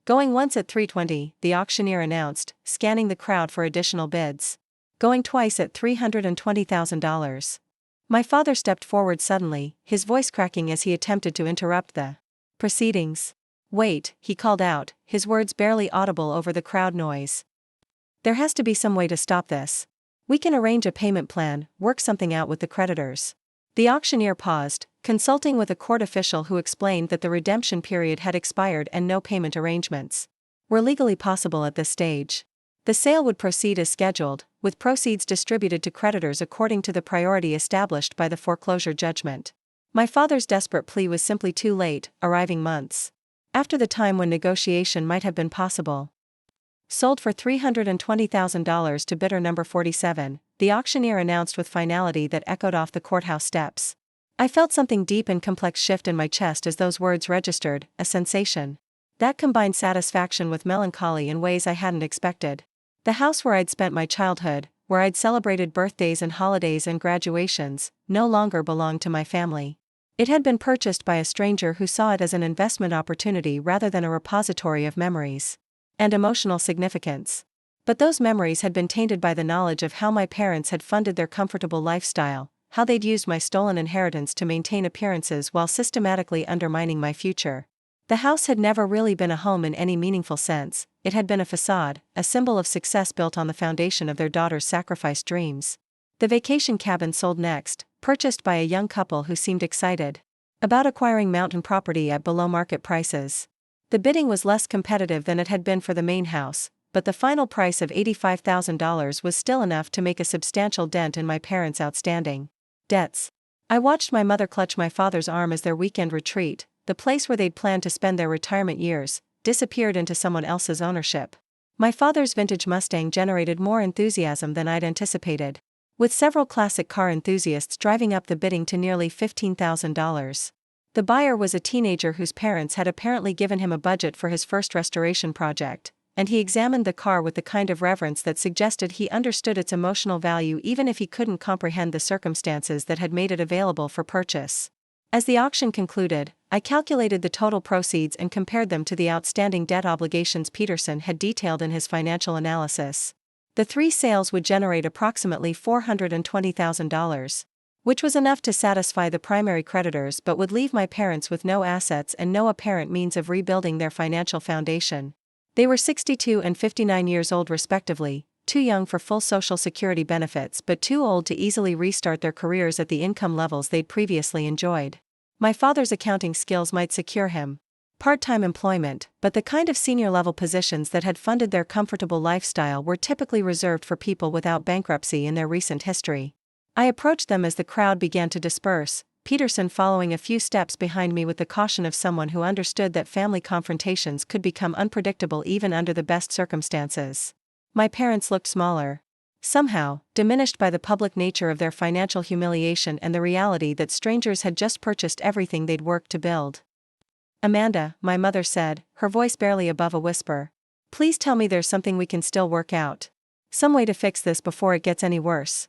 S1: Going once at $320,000, the auctioneer announced, scanning the crowd for additional bids. Going twice at $320,000. My father stepped forward suddenly, his voice cracking as he attempted to interrupt the proceedings. "Wait," he called out, his words barely audible over the crowd noise. "There has to be some way to stop this. We can arrange a payment plan, work something out with the creditors." The auctioneer paused, consulting with a court official who explained that the redemption period had expired and no payment arrangements were legally possible at this stage. The sale would proceed as scheduled, with proceeds distributed to creditors according to the priority established by the foreclosure judgment. My father's desperate plea was simply too late, arriving months after the time when negotiation might have been possible. Sold for $320,000 to bidder number 47, the auctioneer announced with finality that echoed off the courthouse steps. I felt something deep and complex shift in my chest as those words registered, a sensation that combined satisfaction with melancholy in ways I hadn't expected. The house where I'd spent my childhood, where I'd celebrated birthdays and holidays and graduations, no longer belonged to my family. It had been purchased by a stranger who saw it as an investment opportunity rather than a repository of memories and emotional significance. But those memories had been tainted by the knowledge of how my parents had funded their comfortable lifestyle, how they'd used my stolen inheritance to maintain appearances while systematically undermining my future. The house had never really been a home in any meaningful sense, it had been a facade, a symbol of success built on the foundation of their daughter's sacrificed dreams. The vacation cabin sold next, purchased by a young couple who seemed excited about acquiring mountain property at below-market prices. The bidding was less competitive than it had been for the main house, but the final price of $85,000 was still enough to make a substantial dent in my parents' outstanding debts. I watched my mother clutch my father's arm as their weekend retreat, the place where they'd planned to spend their retirement years, disappeared into someone else's ownership. My father's vintage Mustang generated more enthusiasm than I'd anticipated, with several classic car enthusiasts driving up the bidding to nearly $15,000. The buyer was a teenager whose parents had apparently given him a budget for his first restoration project, and he examined the car with the kind of reverence that suggested he understood its emotional value even if he couldn't comprehend the circumstances that had made it available for purchase. As the auction concluded, I calculated the total proceeds and compared them to the outstanding debt obligations Peterson had detailed in his financial analysis. The 3 sales would generate approximately $420,000. Which was enough to satisfy the primary creditors but would leave my parents with no assets and no apparent means of rebuilding their financial foundation. They were 62 and 59 years old respectively, too young for full Social Security benefits but too old to easily restart their careers at the income levels they'd previously enjoyed. My father's accounting skills might secure him part-time employment, but the kind of senior-level positions that had funded their comfortable lifestyle were typically reserved for people without bankruptcy in their recent history. I approached them as the crowd began to disperse, Peterson following a few steps behind me with the caution of someone who understood that family confrontations could become unpredictable even under the best circumstances. My parents looked smaller. Somehow, diminished by the public nature of their financial humiliation and the reality that strangers had just purchased everything they'd worked to build. "Amanda," my mother said, her voice barely above a whisper, "please tell me there's something we can still work out. Some way to fix this before it gets any worse."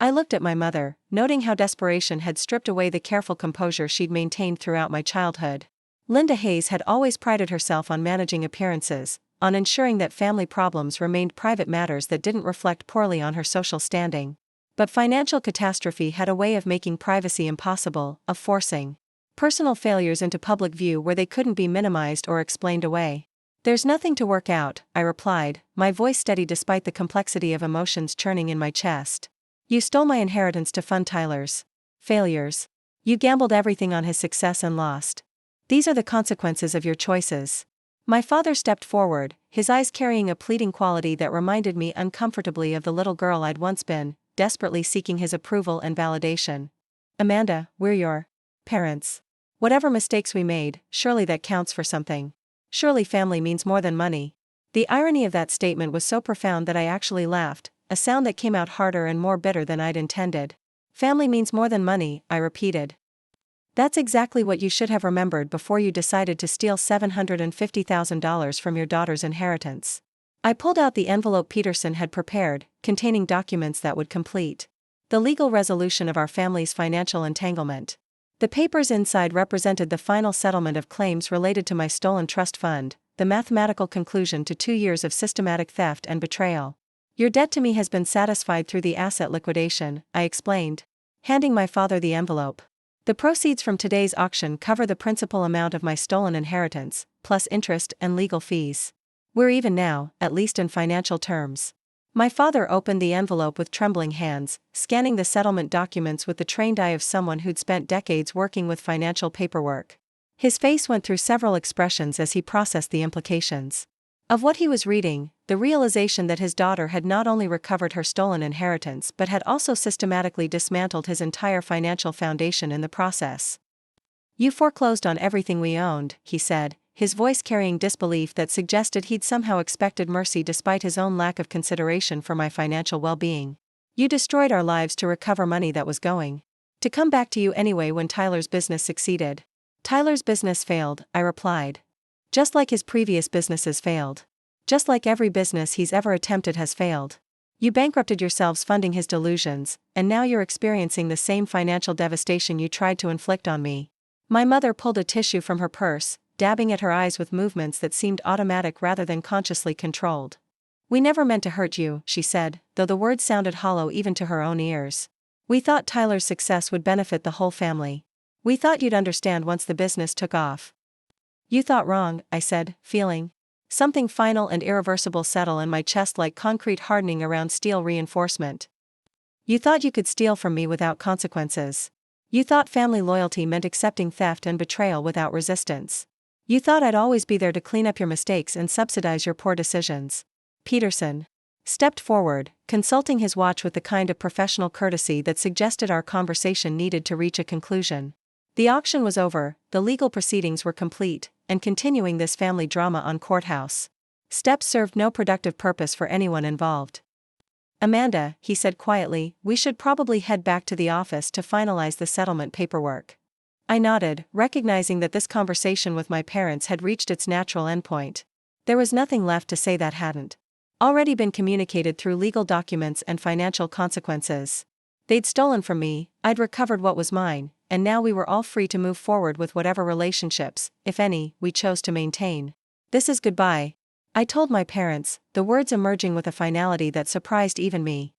S1: I looked at my mother, noting how desperation had stripped away the careful composure she'd maintained throughout my childhood. Linda Hayes had always prided herself on managing appearances, on ensuring that family problems remained private matters that didn't reflect poorly on her social standing. But financial catastrophe had a way of making privacy impossible, of forcing personal failures into public view where they couldn't be minimized or explained away. There's nothing to work out, I replied, my voice steady despite the complexity of emotions churning in my chest. You stole my inheritance to fund Tyler's failures. You gambled everything on his success and lost. These are the consequences of your choices. My father stepped forward, his eyes carrying a pleading quality that reminded me uncomfortably of the little girl I'd once been, desperately seeking his approval and validation. Amanda, we're your parents. Whatever mistakes we made, surely that counts for something. Surely family means more than money. The irony of that statement was so profound that I actually laughed, a sound that came out harder and more bitter than I'd intended. Family means more than money, I repeated. That's exactly what you should have remembered before you decided to steal $750,000 from your daughter's inheritance. I pulled out the envelope Peterson had prepared, containing documents that would complete the legal resolution of our family's financial entanglement. The papers inside represented the final settlement of claims related to my stolen trust fund, the mathematical conclusion to 2 years of systematic theft and betrayal. Your debt to me has been satisfied through the asset liquidation, I explained, handing my father the envelope. The proceeds from today's auction cover the principal amount of my stolen inheritance, plus interest and legal fees. We're even now, at least in financial terms. My father opened the envelope with trembling hands, scanning the settlement documents with the trained eye of someone who'd spent decades working with financial paperwork. His face went through several expressions as he processed the implications of what he was reading, the realization that his daughter had not only recovered her stolen inheritance but had also systematically dismantled his entire financial foundation in the process. You foreclosed on everything we owned, he said, his voice carrying disbelief that suggested he'd somehow expected mercy despite his own lack of consideration for my financial well-being. You destroyed our lives to recover money that was going to come back to you anyway when Tyler's business succeeded. Tyler's business failed, I replied. Just like his previous businesses failed. Just like every business he's ever attempted has failed. You bankrupted yourselves funding his delusions, and now you're experiencing the same financial devastation you tried to inflict on me. My mother pulled a tissue from her purse, dabbing at her eyes with movements that seemed automatic rather than consciously controlled. We never meant to hurt you, she said, though the words sounded hollow even to her own ears. We thought Tyler's success would benefit the whole family. We thought you'd understand once the business took off. You thought wrong, I said, feeling something final and irreversible settle in my chest like concrete hardening around steel reinforcement. You thought you could steal from me without consequences. You thought family loyalty meant accepting theft and betrayal without resistance. You thought I'd always be there to clean up your mistakes and subsidize your poor decisions. Peterson stepped forward, consulting his watch with the kind of professional courtesy that suggested our conversation needed to reach a conclusion. The auction was over, the legal proceedings were complete, and continuing this family drama on courthouse steps served no productive purpose for anyone involved. Amanda, he said quietly, we should probably head back to the office to finalize the settlement paperwork. I nodded, recognizing that this conversation with my parents had reached its natural endpoint. There was nothing left to say that hadn't already been communicated through legal documents and financial consequences. They'd stolen from me, I'd recovered what was mine, and now we were all free to move forward with whatever relationships, if any, we chose to maintain. This is goodbye, I told my parents, the words emerging with a finality that surprised even me.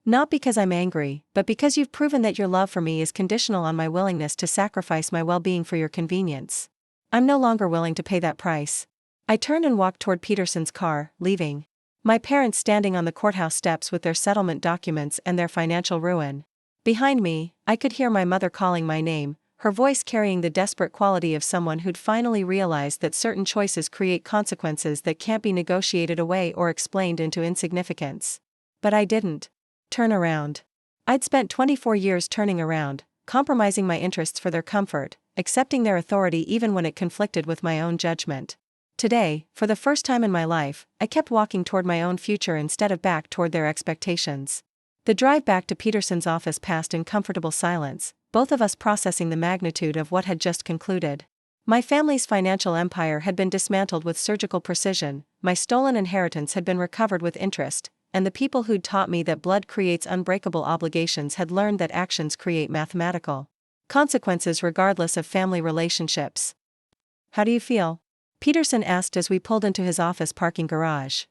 S1: Not because I'm angry, but because you've proven that your love for me is conditional on my willingness to sacrifice my well-being for your convenience. I'm no longer willing to pay that price. I turned and walked toward Peterson's car, leaving my parents standing on the courthouse steps with their settlement documents and their financial ruin. Behind me, I could hear my mother calling my name, her voice carrying the desperate quality of someone who'd finally realized that certain choices create consequences that can't be negotiated away or explained into insignificance. But I didn't turn around. I'd spent 24 years turning around, compromising my interests for their comfort, accepting their authority even when it conflicted with my own judgment. Today, for the first time in my life, I kept walking toward my own future instead of back toward their expectations. The drive back to Peterson's office passed in comfortable silence, both of us processing the magnitude of what had just concluded. My family's financial empire had been dismantled with surgical precision, my stolen inheritance had been recovered with interest, and the people who'd taught me that blood creates unbreakable obligations had learned that actions create mathematical consequences regardless of family relationships. How do you feel? Peterson asked as we pulled into his office parking garage.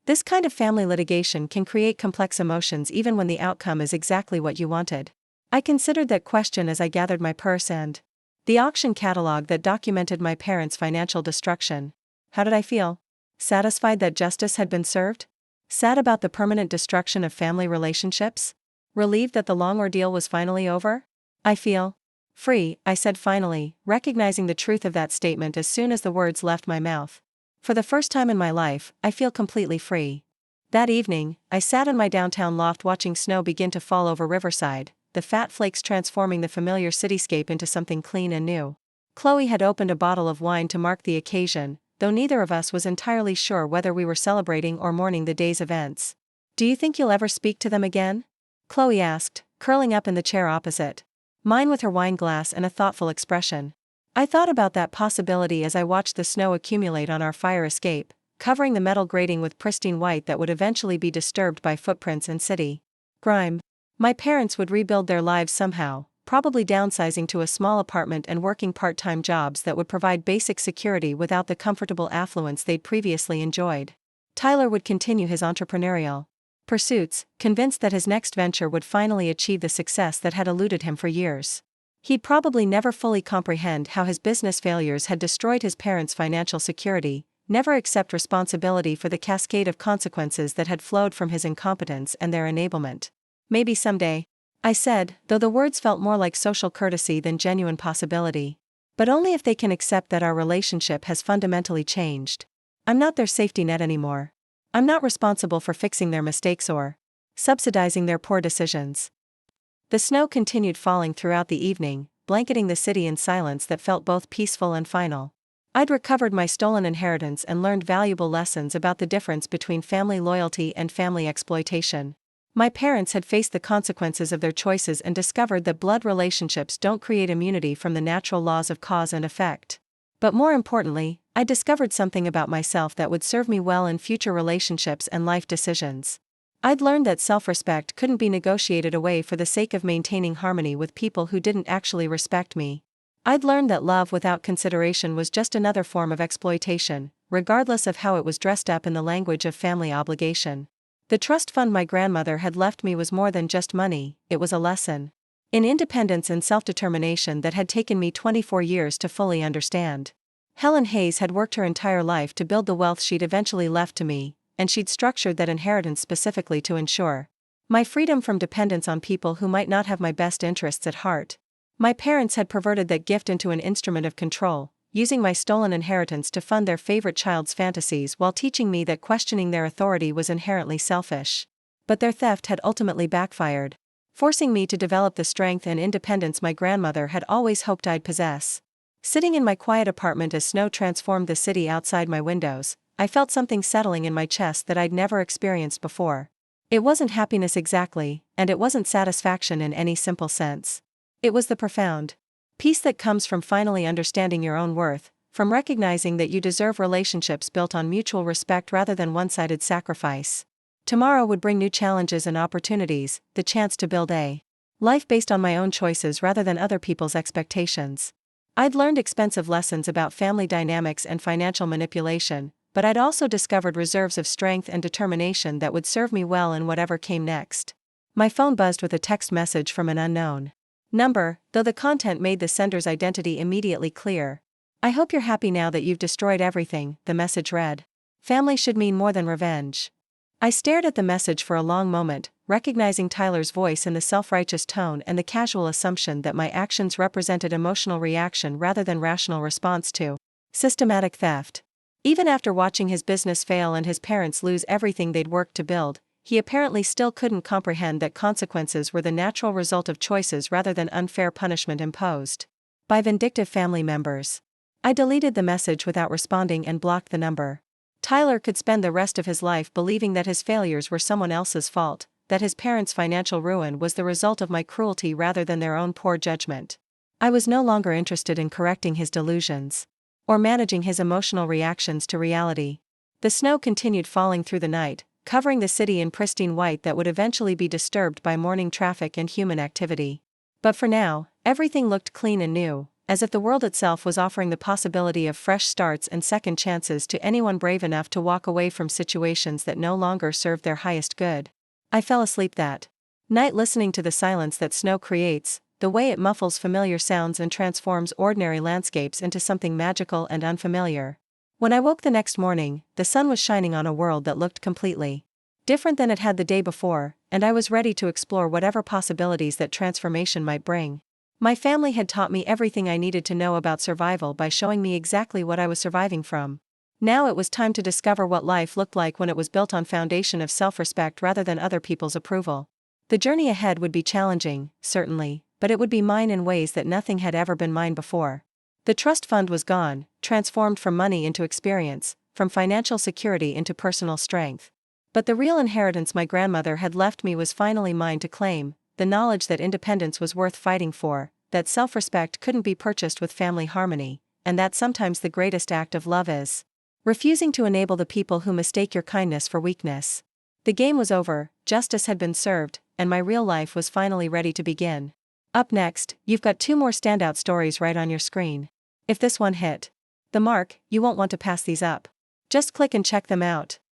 S1: This kind of family litigation can create complex emotions even when the outcome is exactly what you wanted. I considered that question as I gathered my purse and the auction catalog that documented my parents' financial destruction. How did I feel? Satisfied that justice had been served? Sad about the permanent destruction of family relationships? Relieved that the long ordeal was finally over? I feel free, I said finally, recognizing the truth of that statement as soon as the words left my mouth. For the first time in my life, I feel completely free. That evening, I sat in my downtown loft watching snow begin to fall over Riverside, the fat flakes transforming the familiar cityscape into something clean and new. Chloe had opened a bottle of wine to mark the occasion, though neither of us was entirely sure whether we were celebrating or mourning the day's events. "Do you think you'll ever speak to them again?" Chloe asked, curling up in the chair opposite mine with her wine glass and a thoughtful expression. I thought about that possibility as I watched the snow accumulate on our fire escape, covering the metal grating with pristine white that would eventually be disturbed by footprints and city grime. My parents would rebuild their lives somehow, probably downsizing to a small apartment and working part-time jobs that would provide basic security without the comfortable affluence they'd previously enjoyed. Tyler would continue his entrepreneurial pursuits, convinced that his next venture would finally achieve the success that had eluded him for years. He'd probably never fully comprehend how his business failures had destroyed his parents' financial security, never accept responsibility for the cascade of consequences that had flowed from his incompetence and their enablement. Maybe someday, I said, though the words felt more like social courtesy than genuine possibility. But only if they can accept that our relationship has fundamentally changed. I'm not their safety net anymore. I'm not responsible for fixing their mistakes or subsidizing their poor decisions. The snow continued falling throughout the evening, blanketing the city in silence that felt both peaceful and final. I'd recovered my stolen inheritance and learned valuable lessons about the difference between family loyalty and family exploitation. My parents had faced the consequences of their choices and discovered that blood relationships don't create immunity from the natural laws of cause and effect. But more importantly, I discovered something about myself that would serve me well in future relationships and life decisions. I'd learned that self-respect couldn't be negotiated away for the sake of maintaining harmony with people who didn't actually respect me. I'd learned that love without consideration was just another form of exploitation, regardless of how it was dressed up in the language of family obligation. The trust fund my grandmother had left me was more than just money, it was a lesson in independence and self-determination that had taken me 24 years to fully understand. Helen Hayes had worked her entire life to build the wealth she'd eventually left to me, and she'd structured that inheritance specifically to ensure my freedom from dependence on people who might not have my best interests at heart. My parents had perverted that gift into an instrument of control, using my stolen inheritance to fund their favorite child's fantasies while teaching me that questioning their authority was inherently selfish. But their theft had ultimately backfired, forcing me to develop the strength and independence my grandmother had always hoped I'd possess. Sitting in my quiet apartment as snow transformed the city outside my windows, I felt something settling in my chest that I'd never experienced before. It wasn't happiness exactly, and it wasn't satisfaction in any simple sense. It was the profound peace that comes from finally understanding your own worth, from recognizing that you deserve relationships built on mutual respect rather than one-sided sacrifice. Tomorrow would bring new challenges and opportunities, the chance to build a life based on my own choices rather than other people's expectations. I'd learned expensive lessons about family dynamics and financial manipulation, but I'd also discovered reserves of strength and determination that would serve me well in whatever came next. My phone buzzed with a text message from an unknown number, though the content made the sender's identity immediately clear. "I hope you're happy now that you've destroyed everything," the message read. "Family should mean more than revenge." I stared at the message for a long moment, recognizing Tyler's voice in the self-righteous tone and the casual assumption that my actions represented emotional reaction rather than rational response to systematic theft. Even after watching his business fail and his parents lose everything they'd worked to build, he apparently still couldn't comprehend that consequences were the natural result of choices rather than unfair punishment imposed by vindictive family members. I deleted the message without responding and blocked the number. Tyler could spend the rest of his life believing that his failures were someone else's fault, that his parents' financial ruin was the result of my cruelty rather than their own poor judgment. I was no longer interested in correcting his delusions or managing his emotional reactions to reality. The snow continued falling through the night, covering the city in pristine white that would eventually be disturbed by morning traffic and human activity. But for now, everything looked clean and new, as if the world itself was offering the possibility of fresh starts and second chances to anyone brave enough to walk away from situations that no longer served their highest good. I fell asleep that night listening to the silence that snow creates, the way it muffles familiar sounds and transforms ordinary landscapes into something magical and unfamiliar. When I woke the next morning, the sun was shining on a world that looked completely different than it had the day before, and I was ready to explore whatever possibilities that transformation might bring. My family had taught me everything I needed to know about survival by showing me exactly what I was surviving from. Now it was time to discover what life looked like when it was built on foundation of self-respect rather than other people's approval. The journey ahead would be challenging, certainly, but it would be mine in ways that nothing had ever been mine before. The trust fund was gone, transformed from money into experience, from financial security into personal strength. But the real inheritance my grandmother had left me was finally mine to claim, the knowledge that independence was worth fighting for, that self-respect couldn't be purchased with family harmony, and that sometimes the greatest act of love is refusing to enable the people who mistake your kindness for weakness. The game was over, justice had been served, and my real life was finally ready to begin. Up next, you've got 2 more standout stories right on your screen. If this one hit the mark, you won't want to pass these up. Just click and check them out.